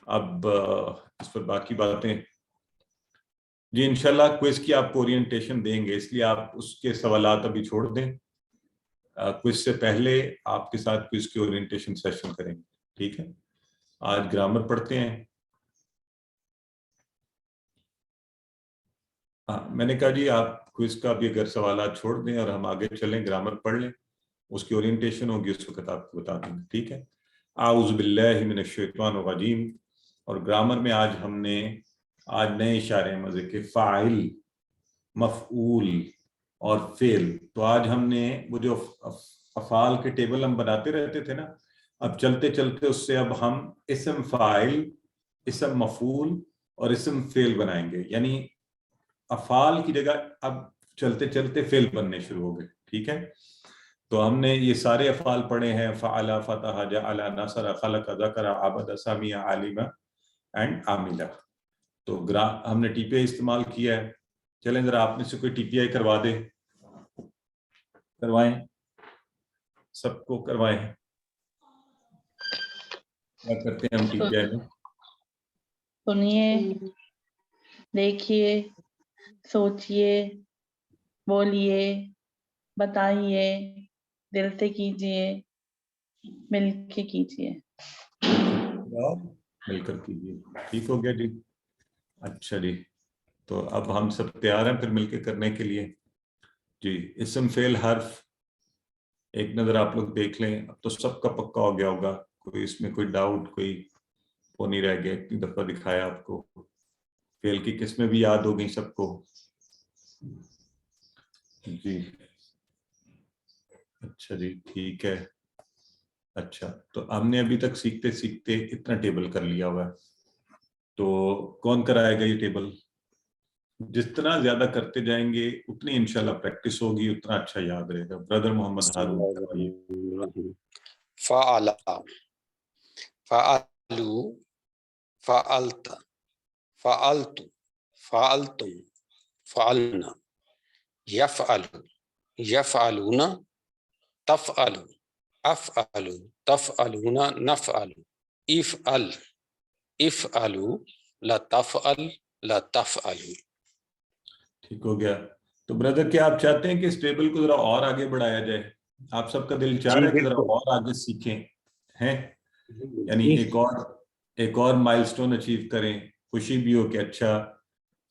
اب اس پر باقی باتیں جی انشاءاللہ کوئز کی آپ کو اورینٹیشن دیں گے, اس لیے آپ اس کے سوالات ابھی چھوڑ دیں. کوئز سے پہلے آپ کے ساتھ کوئز کی اورینٹیشن سیشن کریں گے. ٹھیک ہے. آج گرامر پڑھتے ہیں. میں نے کہا جی آپ کوئز کا بھی اگر سوالات چھوڑ دیں اور ہم آگے چلیں, گرامر پڑھ لیں, اس کی اورینٹیشن ہوگی, اس وقت آپ کو بتا دیں گے. ٹھیک ہے. اعوذ باللہ من الشیطان الرجیم. اور گرامر میں آج ہم نے نئے اشارے مزے کے, فاعل, مفعول اور فعل. تو آج ہم نے وہ جو افعال کے ٹیبل ہم بناتے رہتے تھے نا, اب چلتے چلتے اس سے اب ہم اسم فاعل, اسم مفعول اور اسم فعل بنائیں گے. یعنی افعال کی جگہ اب چلتے چلتے فعل بننے شروع ہو گئے. ٹھیک ہے. تو ہم نے یہ سارے افعال پڑھے ہیں, فعل, فتح, جعل, نصر, خلق, ذکر, عبد, سمیع, علم اینڈ عاملہ. تو ہم نے ٹی پی آئی استعمال کیا ہے. چلیں ذرا آپ میں سے کوئی ٹی پی آئی کروا دے, کروائیں, سب کو کروائیں. کیا کرتے ہیں ہم ٹی پی آئی میں؟ سنیے, دیکھیے, سوچئے, بولیے, بتائیے, دل سے کیجئے, مل کے کیجئے. مل کر کیجیے. ٹھیک ہو گیا جی. اچھا جی, تو اب ہم سب تیار ہیں پھر مل کے کرنے کے لیے. جی اسم فعل حرف ایک نظر آپ لوگ دیکھ لیں. اب تو سب کا پکا ہو گیا ہوگا, کوئی اس میں کوئی ڈاؤٹ, کوئی وہ نہیں رہ گیا. اتنی دفعہ دکھایا آپ کو, فعل کی قسمیں بھی یاد ہو گئی سب کو. جی اچھا جی ٹھیک ہے. اچھا تو ہم نے ابھی تک سیکھتے سیکھتے اتنا ٹیبل کر لیا ہوا ہے، تو کون کرائے گا یہ ٹیبل؟ جس طرح زیادہ کرتے جائیں گے اتنی انشاءاللہ پریکٹس ہوگی، اتنا اچھا یاد رہے گا۔ برادر محمد ہارون کروائیے۔ فعل، فعلو، فعلت، فعلت، فعلتم، فعلنا، یفعل، یفعلون، تفعل، افعل، تفعلون، نفعل، افعل، افعلوا، لا تفعل، لا تفعلوا۔ ٹھیک ہو گیا۔ تو بردر کیا آپ چاہتے ہیں کہ اس ٹیبل کو ذرا اور آگے بڑھایا جائے؟ آپ سب کا دل چاہ رہا ہے کہ ذرا اور آگے سیکھیں ہیں، یعنی ایک اور مائل سٹون اچیو کریں، خوشی بھی ہو کہ اچھا۔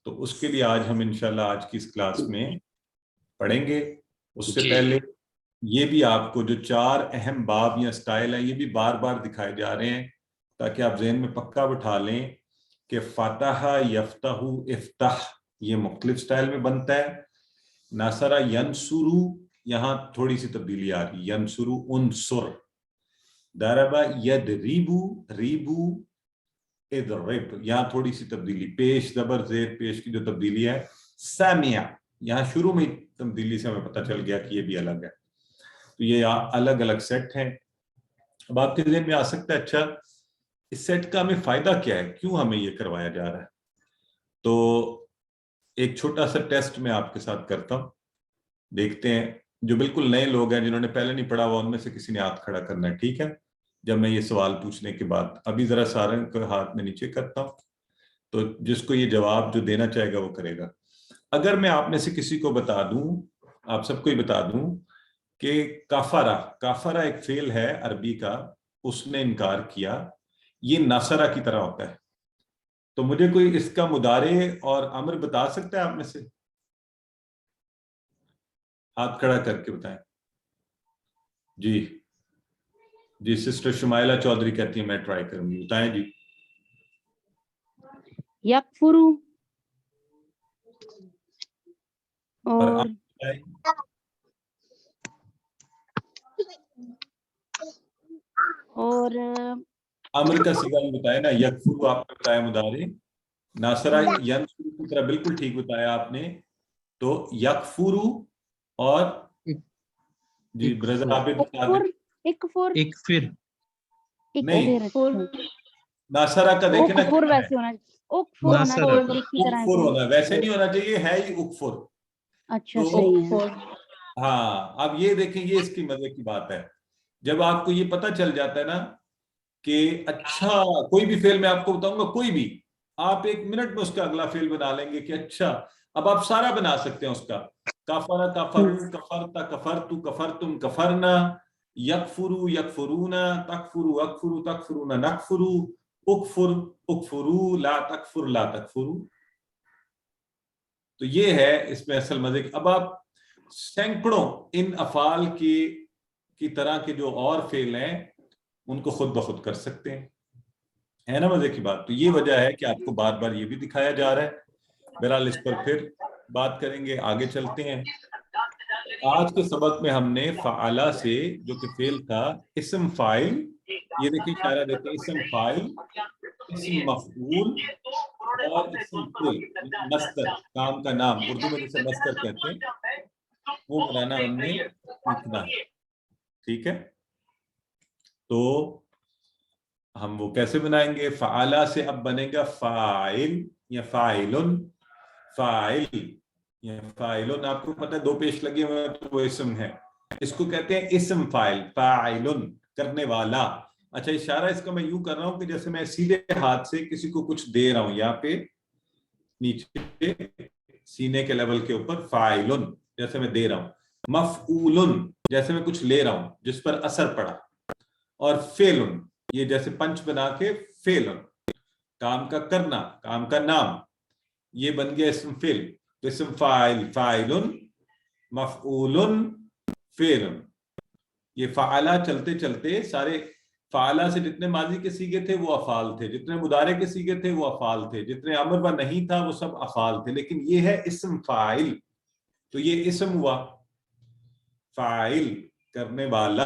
تو اس کے لیے آج ہم انشاءاللہ آج کی اس کلاس میں پڑھیں گے۔ اس سے پہلے یہ بھی آپ کو جو 4 اہم باب یا سٹائل ہیں یہ بھی بار بار دکھائے جا رہے ہیں تاکہ آپ ذہن میں پکا بٹھا لیں کہ فتح، یفتح، افتح یہ مختلف سٹائل میں بنتا ہے۔ نصر، ینصرو یہاں تھوڑی سی تبدیلی آ رہی، ینصرو، انصر۔ ضرب، یضربو، ریبو، اضرب یہاں تھوڑی سی تبدیلی، پیش زبر زیر پیش کی جو تبدیلی ہے۔ سامع یہاں شروع میں تبدیلی سے ہمیں پتہ چل گیا کہ یہ بھی الگ ہے۔ تو یہ الگ الگ سیٹ ہیں۔ اب آپ کے ذہن میں آ سکتا ہے اچھا اس سیٹ کا ہمیں فائدہ کیا ہے، کیوں ہمیں یہ کروایا جا رہا ہے؟ تو ایک چھوٹا سا ٹیسٹ میں آپ کے ساتھ کرتا ہوں، دیکھتے ہیں جو بالکل نئے لوگ ہیں جنہوں نے پہلے نہیں پڑھا ہوا ان میں سے کسی نے ہاتھ کھڑا کرنا ہے، ٹھیک ہے؟ جب میں یہ سوال پوچھنے کے بعد ابھی ذرا سارے کو ہاتھ میں نیچے کرتا ہوں، تو جس کو یہ جواب جو دینا چاہے گا وہ کرے گا۔ اگر میں آپ میں سے کسی کو بتا دوں، آپ سب کو ہی بتا دوں کہ کافرہ، کافرہ ایک فعل ہے عربی کا، اس نے انکار کیا، یہ ناصرہ کی طرح ہوتا ہے، تو مجھے کوئی اس کا مضارع اور امر بتا سکتا ہے آپ میں سے؟ ہاتھ کھڑا کر کے بتائیں۔ جی سسٹر شمائلہ چودھری کہتی ہیں میں ٹرائی کروں گی، بتائیں جی۔ یکفرو اور اور امر کا صیغہ بھی بتایا نا، یکفرو آپ نے بتایا مضارع، ناصرہ ینصرو کی طرح بالکل ٹھیک بتایا آپ نے، تو یکفرو اور جی برادر عابد بتا دیں۔ اکفر نہیں ناصرہ کا دیکھیں نا اکفر ویسے ہونا چاہیے، اکفر ہونا، ویسے نہیں ہونا چاہیے، ہے ہی اکفر۔ اچھا صحیح ہے۔ ہاں اب یہ دیکھیں، یہ اس کی مزے کی بات ہے، جب آپ کو یہ پتہ چل جاتا ہے نا کہ اچھا کوئی بھی فعل میں آپ کو بتاؤں گا، کوئی بھی آپ 1 منٹ میں اس کا اگلا فعل بنا لیں گے کہ اچھا اب آپ سارا بنا سکتے ہیں اس کا، کفر، کفروا، کفرت، کفرت، کفرتم، کفرنا، یکفروا، یکفرون، تکفروا، اکفروا، تکفرون، نکفروا، اکفر، اکفروا، لا تکفر، لا تکفروا۔ تو یہ ہے اس میں اصل مزے کی۔ اب آپ سینکڑوں ان افعال کی طرح کے جو اور فعل ہیں ان کو خود بخود کر سکتے ہیں، ہے نا مزے کی بات؟ تو یہ وجہ ہے کہ آپ کو بار بار یہ بھی دکھایا جا رہا ہے۔ بہرحال اس پر پھر بات کریں گے، آگے چلتے ہیں۔ آج کے سبق میں ہم نے فعلا سے جو کہ فعل تھا، اسم فاعل، یہ دیکھیں اشارہ دیتے ہیں، اسم فاعل، اسم مفعول اور اسم فعل، مصدر کام کا نام، اردو میں جسے مصدر کہتے ہیں، وہ بنانا ہم نے سیکھنا ہے، ٹھیک ہے؟ تو ہم وہ کیسے بنائیں گے؟ فعلا سے اب بنے گا فاعل یا فاعلن، فاعل یا فاعلن، آپ کو پتہ ہے 2 پیش لگے ہوئے ہیں تو وہ اسم ہے، اس کو کہتے ہیں اسم فاعل، فاعلن کرنے والا۔ اچھا اشارہ اس کا میں یوں کر رہا ہوں کہ جیسے میں سیدھے ہاتھ سے کسی کو کچھ دے رہا ہوں، یہاں پہ نیچے سینے کے لیول کے اوپر، فاعلن جیسے میں دے رہا ہوں، مفعولن جیسے میں کچھ لے رہا ہوں جس پر اثر پڑا، اور فعلن یہ جیسے پنچ بنا کے فعلن کام کا کرنا، کام کا نام، یہ بن گیا اسم فعل۔ تو اسم فاعل، فاعلن، مفعولن، فعلن، یہ فعلا چلتے چلتے سارے فعلا سے جتنے ماضی کے صیغے تھے وہ افعال تھے، جتنے مضارع کے صیغے تھے وہ افعال تھے، جتنے امر و نہیں تھا وہ سب افعال تھے، لیکن یہ ہے اسم فاعل، تو یہ اسم ہوا فاعل کرنے والا،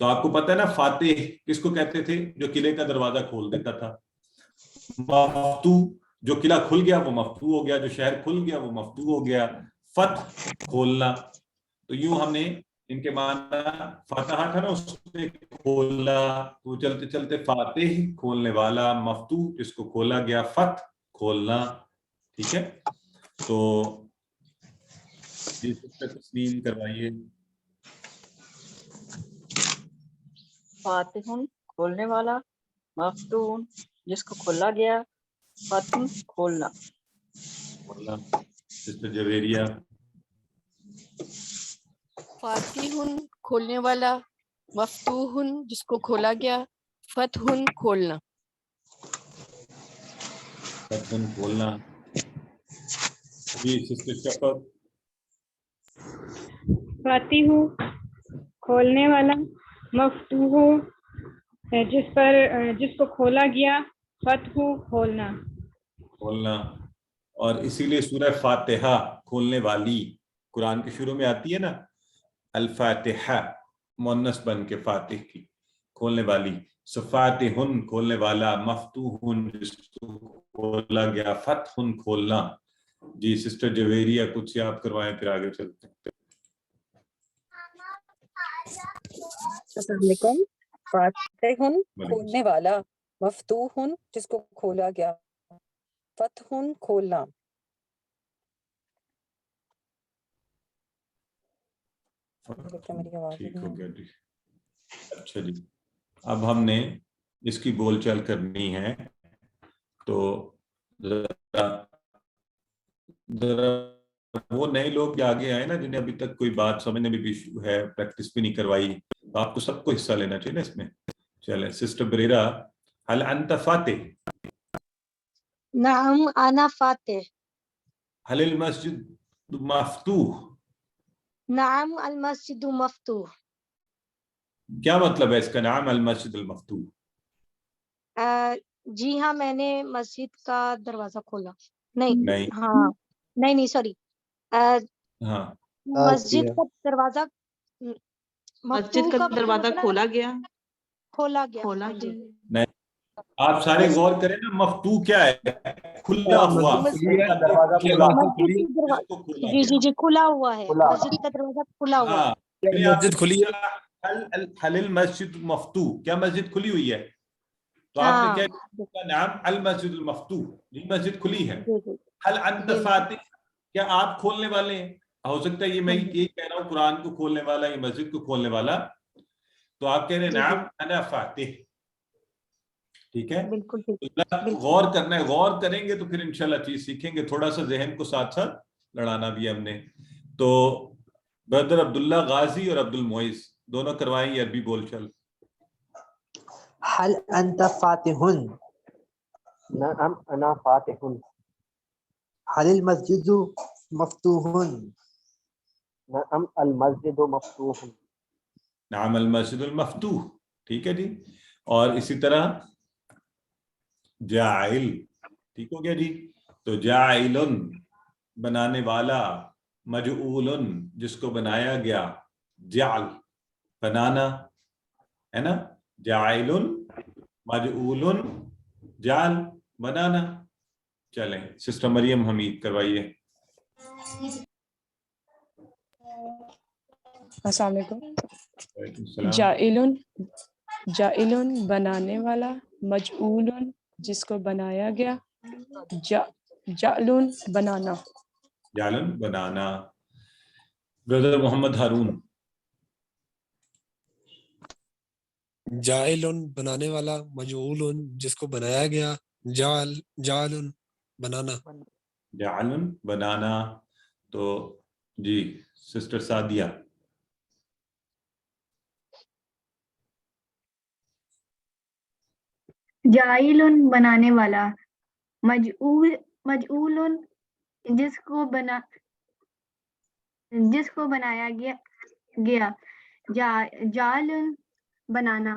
تو آپ کو پتہ ہے نا فاتح کس کو کہتے تھے؟ جو قلعے کا دروازہ کھول دیتا تھا. مفتوح جو قلعہ کھل گیا وہ مفتوح ہو گیا، جو شہر کھل گیا وہ مفتوح ہو گیا. فتح کھولنا، تو یوں ہم نے ان کے معنی فاتحہ تھا نا اس نے کھولا، تو چلتے چلتے فاتح کھولنے والا، مفتوح جس کو کھولا گیا، فتح کھولنا. ٹھیک ہے، تو یہ تسلیم کروائیے. فاتح کھولنے والا، مفتون جس کو کھولا گیا، فتح کھولنا. سسٹر جویریہ. فاتح کھولنے والا، مفتوح جس کو کھولا گیا، فتح کھولنا. فتح کھولنا. جی سسٹر شفق. فاتح کھولنے والا، مفتوح جس کو کھولا گیا، فتح کھولنا. کھولنا. اور اسی لیے سورہ فاتحہ کھولنے والی قرآن کے شروع میں آتی ہے نا، الفاتحہ مؤنث بن کے فاتح کی کھولنے والی. فاتح کھولنے والا، مفتوح جس کو کھولا گیا، فتح کھولنا. جی سسٹر جویریہ کچھ آپ کروائیں پھر آگے چلتے ہیں. السلام علیکم. فاتح کھولنے والا، مفتوح جس کو کھولا گیا، فتح کھولنا. ٹھیک ہو گیا جی. اچھا جی، اب ہم نے اس کی بول چال کرنی ہے، تو ذرا وہ نئے لوگ جو آگے آئے نا جنہیں ابھی تک کوئی بات سمجھنے میں بھی ایشو ہے، پریکٹس بھی نہیں کروائی، تو آپ کو سب کو حصہ لینا چاہیے نا اس میں. چلیں سسٹر بریرہ، هل انت فاتح؟ نعم انا فاتح. هل المسجد مفتوح؟ نعم المسجد مفتوح. کیا مطلب ہے اس کا نعم المسجد المفتوح؟ جی ہاں میں نے مسجد کا دروازہ کھولا. نہیں ہاں نہیں سوری، ہاں مسجد کا دروازہ، مسجد کا دروازہ کھولا گیا. کھولا گیا. نہیں، آپ سارے غور کریں نا، مفتوح کیا ہے؟ کھلا ہوا. جی جی جی کھلا ہوا ہے، مسجد کا دروازہ کھلا ہوا ہے. مسجد کھلی ہے. حل المسجد مفتوح، کیا مسجد کھلی ہوئی ہے؟ تو آپ نے کیا نام المسجد المفتوح، یہ مسجد کھلی ہے. حل انت فاتح، کیا آپ کھولنے والے ہیں؟ ہو سکتا ہے یہ میں یہ کہہ رہا ہوں قرآن کو کھولنے والا، یہ مسجد کو کھولنے والا، تو آپ کہہ رہے ہیں نعم انا فاتح. ٹھیک ہے، غور کرنا ہے، غور کریں گے تو پھر انشاءاللہ چیز سیکھیں گے. تھوڑا سا ذہن کو ساتھ ساتھ لڑانا بھی ہم نے. تو بردر عبداللہ غازی اور عبد المعیز دونوں کروائیں یہ عربی بول چل. هل انت فاتح؟ نعم انا فاتح. هل المسجد مفتوح؟ نعم المسجد مفتوح. نعم المسجد المفتوح. ٹھیک ہے جی. اور اسی طرح جاعل، ٹھیک ہو گیا جی. تو جاعل بنانے والا، مجعول جس کو بنایا گیا، جعل بنانا ہے نا، جاعل مجعول جعل بنانا. چلیں سسٹر مریم حمید کروائیے. السلام علیکم. جائل بنانے والا، مجعول جس کو بنایا گیا، جعل بنانا. جعل بنانا. برادر محمد ہارون. جائل بنانے والا، مجعول جس کو بنایا گیا، جعل بنانا. جعل بنانا. تو جی سسٹر سعدیہ. جائل بنانے والا، مجعول جس کو بنایا گیا، جعل بنانا.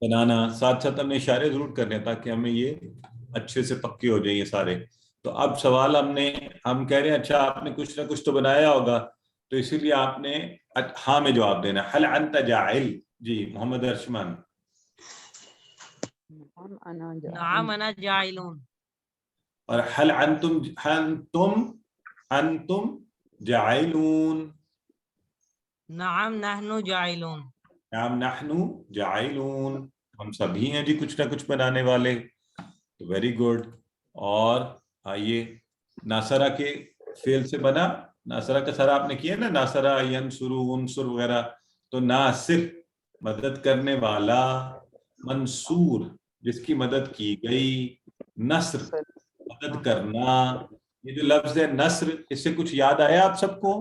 بنانا. ساتھ ساتھ ہم نے اشارے ضرور کرنے تاکہ ہمیں یہ اچھے سے پکے ہو جائیں یہ سارے. تو اب سوال ہم کہہ رہے ہیں اچھا آپ نے کچھ نہ کچھ تو بنایا ہوگا، تو اسی لیے آپ نے ہاں میں جواب دینا. حل انت جاعل، جی محمد ارشمان. نعم أنا جاعلون. اور هل انتم جاعلون. نعم نحن جاعلون. نعم نحن جاعلون. ہم سبھی ہیں جی کچھ نہ کچھ بنانے والے. تو ویری گڈ. اور آئیے ناصرہ کے فعل سے بنا. ناصرہ کا سر آپ نے کیا نا, ناصرہ ینصر انصر وغیرہ. تو ناصر مدد کرنے والا, منصور جس کی مدد کی گئی, نصر مدد کرنا. یہ جو لفظ ہے نصر, اس سے کچھ یاد آیا آپ سب کو؟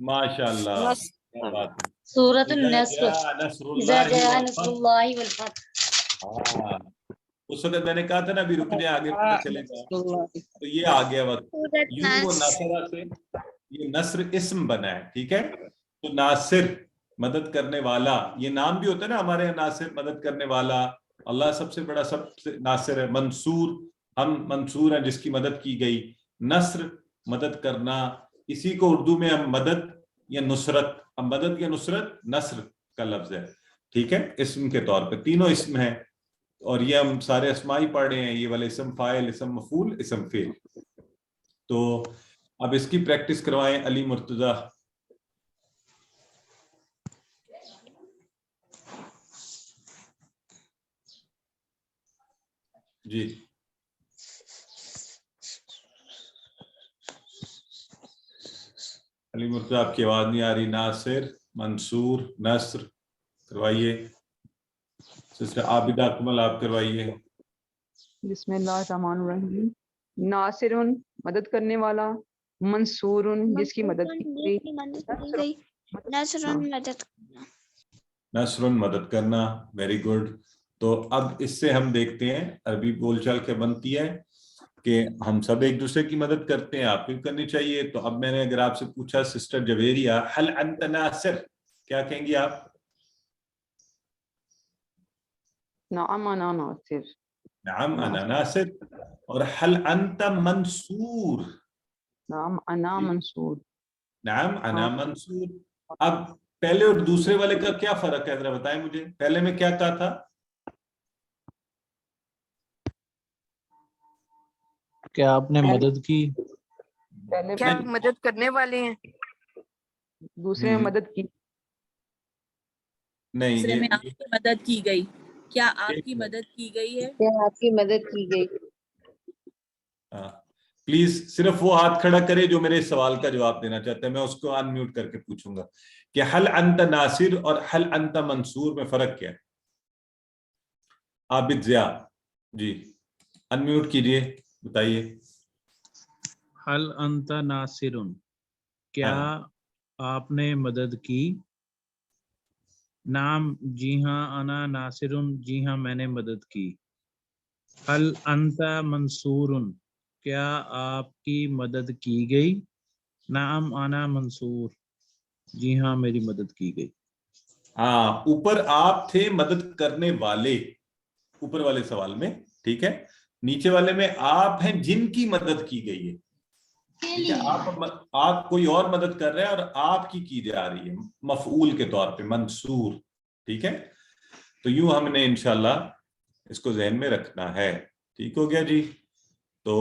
ماشاء اللہ, کیا بات ہے. سورۃ النصر اذا جاء نصر اللہ والفتح. ہاں اس وقت میں نے کہا تھا نا ابھی رک جائے, آگے پتہ چلے گا. تو یہ آ گیا وقت. یوں وہ ناصرہ سے یہ نصر اسم بنا ہے, ٹھیک ہے. تو ناصر مدد کرنے والا, یہ نام بھی ہوتا ہے نا ہمارے یہاں, ناصر مدد کرنے والا. اللہ سب سے بڑا سب سے ناصر ہے. منصور ہم منصور ہیں جس کی مدد کی گئی. نصر مدد کرنا, اسی کو اردو میں ہم مدد یا نصرت, اب مدد یا نصرت نصر کا لفظ ہے, ٹھیک ہے, اسم کے طور پہ. تینوں اسم ہیں اور یہ ہم سارے اسماء ہی پڑھ رہے ہیں, یہ والے اسم فاعل, اسم مفعول, اسم فعل. تو اب اس کی پریکٹس کروائیں علی مرتضی. جی علی مرتضی آپ کی آواز نہیں آ رہی. ناصر, منصور, نصر کروائیے. سسٹر عابدہ اکمل آپ کروائیے. بسم اللہ الرحمن الرحیم. ناصر مدد کرنے والا, منصور جس کی مدد کی گئی, نصر مدد کرنا. Very good. تو اب اس سے ہم دیکھتے ہیں عربی بول چال کے بنتی ہے کہ ہم سب ایک دوسرے کی مدد کرتے ہیں, آپ بھی کرنی چاہیے. تو اب میں نے اگر آپ سے پوچھا سسٹر جویریہ هل انت ناصر, کیا کہیں گی آپ؟ نعم انا ناصر. نعم انا ناصر. اور هل انت منصور. نعم انا منصور. نعم انا منصور. اب پہلے اور دوسرے والے کا کیا فرق ہے ذرا بتائیں مجھے. پہلے میں کیا کہا تھا؟ کیا آپ نے مدد کی؟ کیا مدد کرنے والے ہیں, دوسرے میں مدد کی. نہیں, دوسرے میں آپ کی مدد کی گئی. کیا آپ کی مدد کی گئی ہے؟ کیا آپ کی مدد کی گئی. پلیز صرف وہ ہاتھ کھڑا کرے جو میرے سوال کا جواب دینا چاہتا ہے, میں اس کو ان میوٹ کر کے پوچھوں گا کہ هل انت ناصر اور هل انت منصور میں فرق کیا ہے. عابد ضیاء جی ان میوٹ کیجئے, بتائیے. هل انت ناصر, کیا آپ نے مدد کی. نعم جی ہاں, انا ناصر جی ہاں میں نے مدد کی. هل انت منصور, کیا آپ کی مدد کی گئی. نعم انا منصور, جی ہاں میری مدد کی گئی. ہاں اوپر آپ تھے مدد کرنے والے اوپر والے سوال میں, ٹھیک ہے. نیچے والے میں آپ ہیں جن کی مدد کی گئی ہے, ٹھیک ہے. آپ کوئی اور مدد کر رہے ہیں اور آپ کی جا رہی ہے مفعول کے طور پہ, منصور, ٹھیک ہے. تو یوں ہم نے انشاءاللہ اس کو ذہن میں رکھنا ہے. ٹھیک ہو گیا جی. تو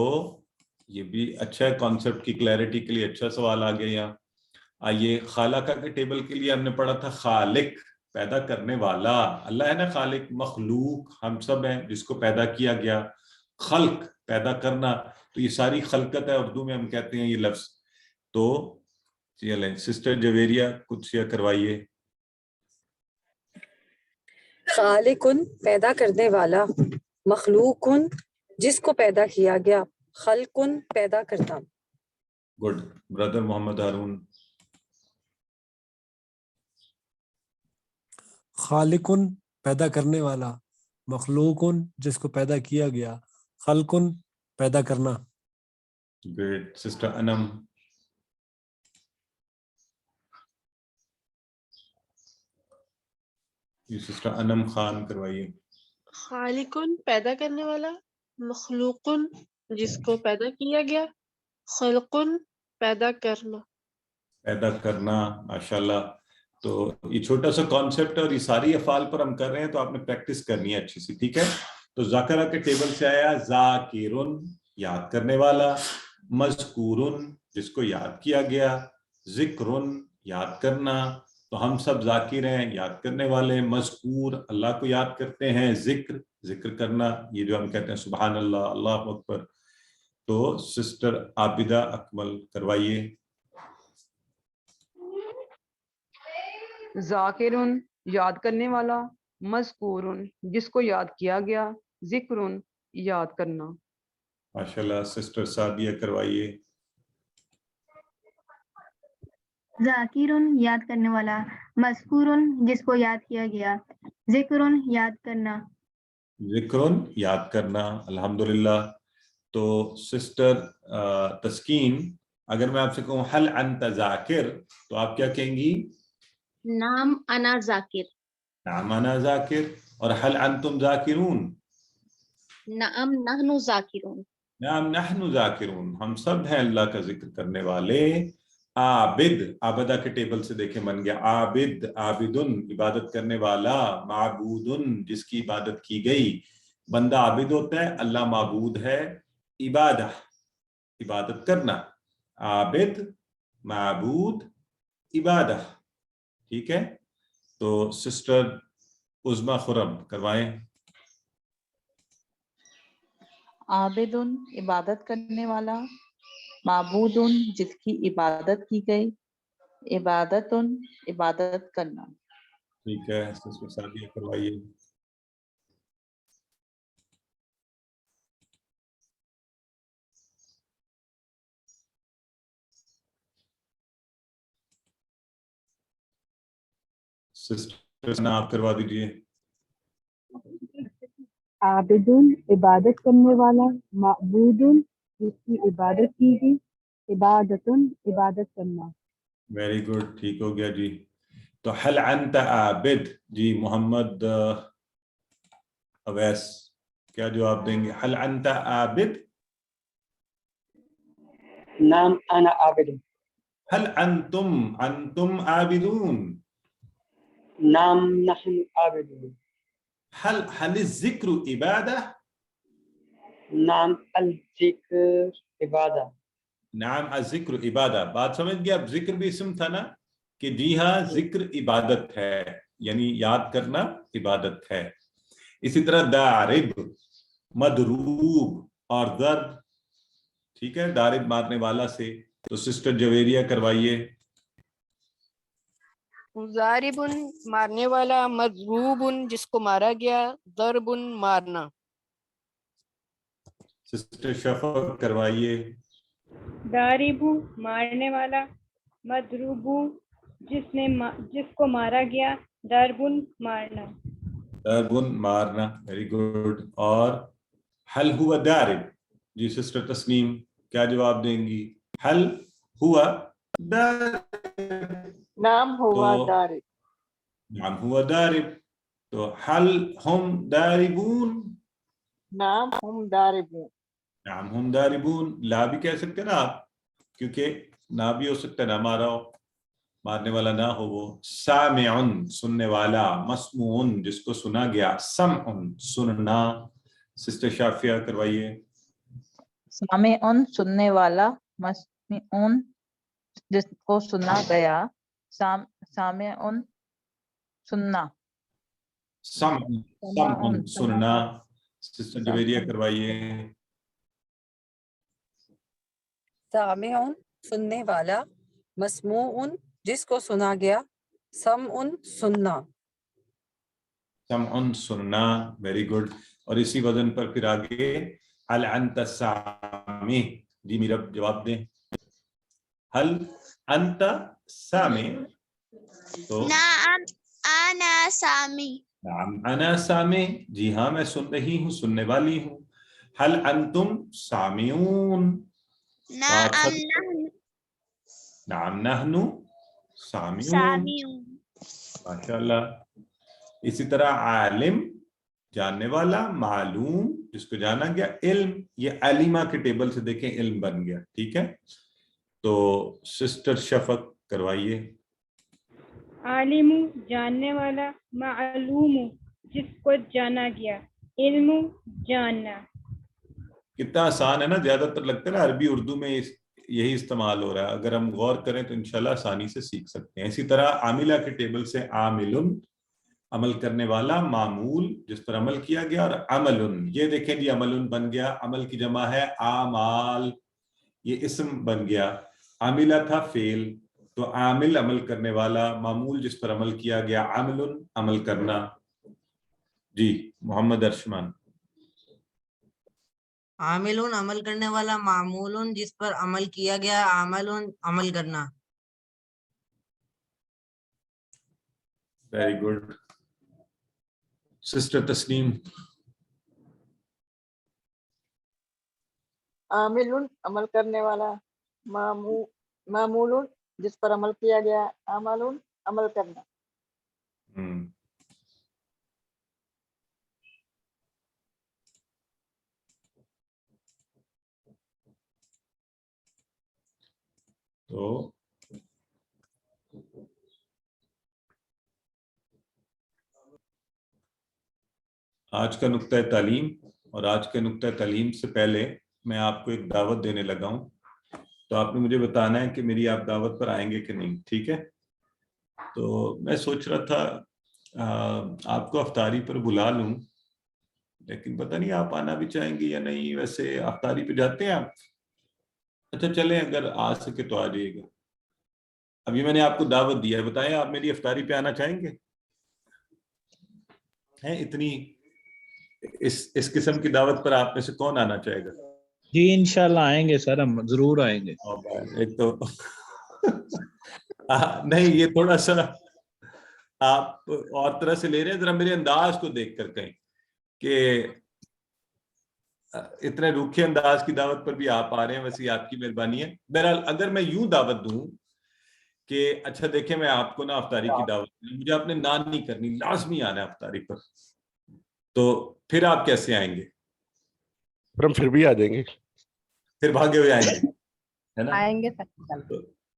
یہ بھی اچھا ہے, کانسیپٹ کی کلیئرٹی کے لیے اچھا سوال آ گیا یہاں. آئیے خالقہ کے ٹیبل کے لیے ہم نے پڑھا تھا خالق پیدا کرنے والا. اللہ ہے نا خالق. مخلوق ہم سب ہیں جس کو پیدا کیا گیا. خلق پیدا کرنا, تو یہ ساری خلقت ہے, اردو میں ہم کہتے ہیں یہ لفظ. تو چلیں سسٹر جویریہ کچھ یا کروائیے. خالق پیدا کرنے والا, مخلوق جس کو پیدا کیا گیا, خلق پیدا کرنا. گڈ. برادر محمد ہارون. خالق پیدا کرنے والا, مخلوق جس کو پیدا کیا گیا, خلق پیدا کرنا. گریٹ. سسٹر انم. سسٹر انم خان کروائیے. خالق پیدا کرنے والا, مخلوق جس کو پیدا کیا گیا, خلق پیدا کرنا. پیدا کرنا, ماشاءاللہ. تو یہ چھوٹا سا کانسیپٹ ہے اور یہ ساری افعال پر ہم کر رہے ہیں تو آپ نے پریکٹس کرنی ہے اچھی سی, ٹھیک ہے. تو ذاکرہ کے ٹیبل سے آیا ذاکرن یاد کرنے والا, مذکورن جس کو یاد کیا گیا, ذکرن یاد کرنا, تو ہم سب ذاکر ہیں یاد کرنے والے, مذکور اللہ کو یاد کرتے ہیں, ذکر ذکر کرنا, یہ جو ہم کہتے ہیں سبحان اللہ, اللہ اکبر. تو سسٹر عابدہ اکمل کروائیے. ذاکرن یاد کرنے والا, مذکورن جس کو یاد کیا گیا, ذکرن یاد کرنا. ماشاءاللہ. سسٹر سعدیہ کروائیے. ذاکرن یاد کرنے والا, مذکورن جس کو یاد کیا گیا, ذکرن یاد کرنا. ذکرن یاد کرنا, الحمدللہ. تو سسٹر تسکین, اگر میں آپ سے کہوں حل انت ذاکر تو آپ کیا کہیں گی؟ نعم انا ذاکر. نعم انا ذاکر. اور حل انتم ذاکرون؟ نعم نحن ذاکرون. نعم نحن ذاکرون, ہم سب ہیں اللہ کا ذکر کرنے والے. عابد, عابدہ کے ٹیبل سے دیکھیں بن گیا عابد, عابدن عبادت کرنے والا, معبودن جس کی عبادت کی گئی. بندہ عابد ہوتا ہے, اللہ معبود ہے. عبادہ عبادت کرنا, عابد معبود عبادہ, ٹھیک ہے. تو سسٹر عظما خرم کروائیں. عابدن عبادت کرنے والا, معبودن جس کی عبادت کی گئی, عبادتن عبادت کرنا. ٹھیک ہے. سسٹر سعدیہ کروائیے. سسٹر آپ کروا دیجیے. عابدن عبادت کرنے والا, معبودن جس کی عبادت کی گئی, عبادتن عبادت کرنا. ویری گڈ, ٹھیک ہو گیا جی. تو حل انت عابد, جی محمد اویس کیا جواب دیں گے؟ حل انت عابد؟ نعم انا عابد. حل انتم عابدون؟ نعم نحن عابدون. هل الذکر عبادہ؟ نعم الذکر عبادہ. نعم الذکر عبادہ. بات سمجھ گیا؟ اب ذکر بھی اسم تھا نا, کہ جی ہاں ذکر عبادت ہے, یعنی یاد کرنا عبادت ہے. اسی طرح دارب, مدروب اور ضرب, ٹھیک ہے, دارب مارنے والا سے. تو سسٹر جویریہ کروائیے. ضاربن مارنے والا, مضروبن جس کو مارا گیا, ضربن مارنا. سسٹر شفق کروائیے. داربو مارنے والا, مضروبو جس کو مارا گیا, ضربن مارنا. ضربن مارنا, ویری گڈ. اور حل ہوا دارب, جی سسٹر تسنیم کیا جواب دیں گی؟ حل ہوا دارب. نام ہوا دارب. نام ہوا دارب. تو حل ہم داربون؟ نام ہم داربون. نام ہم داربون. لا بھی کہہ سکتے نا آپ, کیونکہ نہ بھی ہو سکتا ہے نہ مارا ہو, مارنے والا نہ ہو وہ. سامعن سننے والا, مسموعن جس کو سنا گیا, سمعن سننا. سسٹر شافیہ کروائیے. سامعن سننے والا, مسمعن جس کو سنا گیا, سامعن سننا. سمعن سننا. سسٹر جویریہ کروائیے. سامعن سننے والا, مسموعن جس کو سنا گیا, سمعن سننا. سمعن سننا, ویری گڈ. اور اسی وزن پر پھر آگے حل انت سامع, جی میرا جواب دیں. حل انت سامع؟ تو نعم انا سامع. نعم انا سامع, جی ہاں میں سن رہی ہوں, سننے والی ہوں. حل انتم سامعون؟ نعم نحن سامعون. ماشاءاللہ. اسی طرح عالم جاننے والا, معلوم جس کو جانا گیا, علم یہ علیمہ کے ٹیبل سے دیکھیں علم بن گیا, ٹھیک ہے. تو سسٹر شفق کروائیے. عالم جاننے والا، معلوم جس کو جانا گیا، علم جاننا. کتنا آسان ہے نا، زیادہ تر لگتا ہے نا عربی اردو میں یہی استعمال ہو رہا ہے. اگر ہم غور کریں تو انشاءاللہ آسانی سے سیکھ سکتے ہیں. اسی طرح عاملہ کے ٹیبل سے عامل عمل کرنے والا، معمول جس پر عمل کیا گیا، اور عمل. یہ دیکھیں جی عمل بن گیا، عمل کی جمع ہے اعمال، یہ اسم بن گیا. عاملہ تھا فعل، تو عامل عمل کرنے والا، معمول جس پر عمل کیا گیا، عمل عمل کرنا. جی محمد ارشمان. عامل عمل کرنے والا، معمول جس پر عمل کیا گیا، عمل عمل کرنا. Very good. سسٹر تسنیم. عامل عمل کرنے والا، معمول جس پر عمل کیا گیا، عمل عمل کرنا. تو آج کا نقطہ تعلیم، اور آج کے نقطہ تعلیم سے پہلے میں آپ کو ایک دعوت دینے لگا ہوں. تو آپ نے مجھے بتانا ہے کہ میری آپ دعوت پر آئیں گے کہ نہیں، ٹھیک ہے؟ تو میں سوچ رہا تھا آپ کو افطاری پر بلا لوں، لیکن پتہ نہیں آپ آنا بھی چاہیں گے یا نہیں. ویسے افطاری پہ جاتے ہیں آپ؟ اچھا چلیں، اگر آ سکے تو آ جائیے گا. ابھی میں نے آپ کو دعوت دیا ہے، بتائیں آپ میری افطاری پہ آنا چاہیں گے؟ ہیں اتنی اس قسم کی دعوت پر آپ میں سے کون آنا چاہے گا؟ جی انشاءاللہ آئیں گے سر، ہم ضرور آئیں گے. ایک تو نہیں، یہ تھوڑا سا آپ اور طرح سے لے رہے ہیں. ذرا میرے انداز کو دیکھ کر کہیں کہ اتنے روکھے انداز کی دعوت پر بھی آپ آ رہے ہیں، ویسے آپ کی مہربانی ہے. بہرحال اگر میں یوں دعوت دوں کہ اچھا دیکھیں میں آپ کو نا افطاری کی دعوت دوں، مجھے آپ نے نان نہیں کرنی، لازمی آنا ہے افطاری پر، تو پھر آپ کیسے آئیں گے؟ ہم پھر بھی آ جائیں گے، پھر بھاگے ہوئے آئیں گے، ہے نا؟ آئیں گے.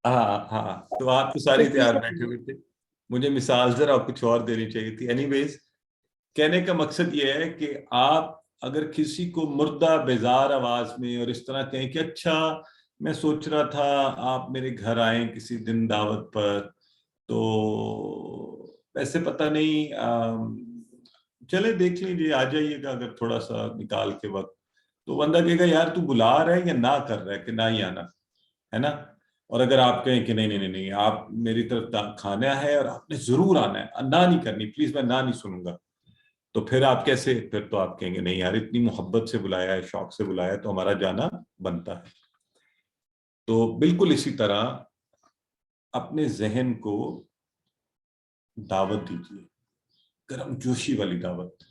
ہاں تو آپ تو ساری تیار بیٹھے ہوئے تھے. مجھے مثال ذرا کچھ اور دینی چاہیے تھی. اینی ویز کہنے کا مقصد یہ ہے کہ آپ اگر کسی کو مردہ بیزار آواز میں اور اس طرح کہیں کہ اچھا میں سوچ رہا تھا آپ میرے گھر آئیں کسی دن دعوت پر، تو ویسے پتہ نہیں، چلے دیکھ لیجیے، آ جائیے گا اگر تھوڑا سا نکال کے وقت. تو بندہ کہے گا یار تو بلا رہا ہے یا نہ کر رہا ہے کہ نہ ہی آنا ہے نا. اور اگر آپ کہیں کہ نہیں آپ میری طرف کھانا ہے اور آپ نے ضرور آنا ہے، نہ نہیں کرنی پلیز، میں نہ نہیں سنوں گا، تو پھر آپ کیسے؟ پھر تو آپ کہیں گے نہیں یار اتنی محبت سے بلایا ہے، شوق سے بلایا ہے، تو ہمارا جانا بنتا ہے. تو بالکل اسی طرح اپنے ذہن کو دعوت دیجیے، گرم جوشی والی دعوت،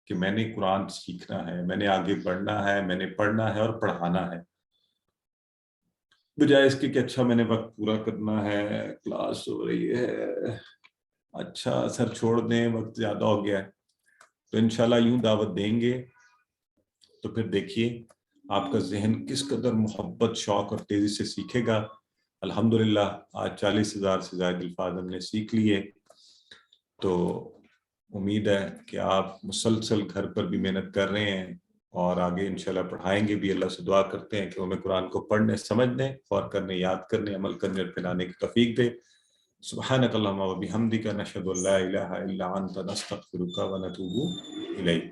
کہ میں نے قرآن سیکھنا ہے، میں نے آگے بڑھنا ہے، میں نے پڑھنا ہے اور پڑھانا ہے، بجائے اس کے کہ اچھا میں نے وقت پورا کرنا ہے، کلاس ہو رہی ہے، اچھا سر چھوڑ دیں وقت زیادہ ہو گیا ہے. تو انشاءاللہ یوں دعوت دیں گے تو پھر دیکھیے آپ کا ذہن کس قدر محبت، شوق اور تیزی سے سیکھے گا. الحمدللہ آج 40,000 سے زائد الفاظ ہم نے سیکھ لیے. تو امید ہے کہ آپ مسلسل گھر پر بھی محنت کر رہے ہیں اور آگے انشاءاللہ پڑھائیں گے بھی. اللہ سے دعا کرتے ہیں کہ ہمیں قرآن کو پڑھنے، سمجھنے، غور کرنے، یاد کرنے، عمل کرنے اور پھیلانے کی توفیق دے. سبحانک اللہم و بحمدک، نشہد ان لا الہ الا انت، نستغفرک و نتوب الیک.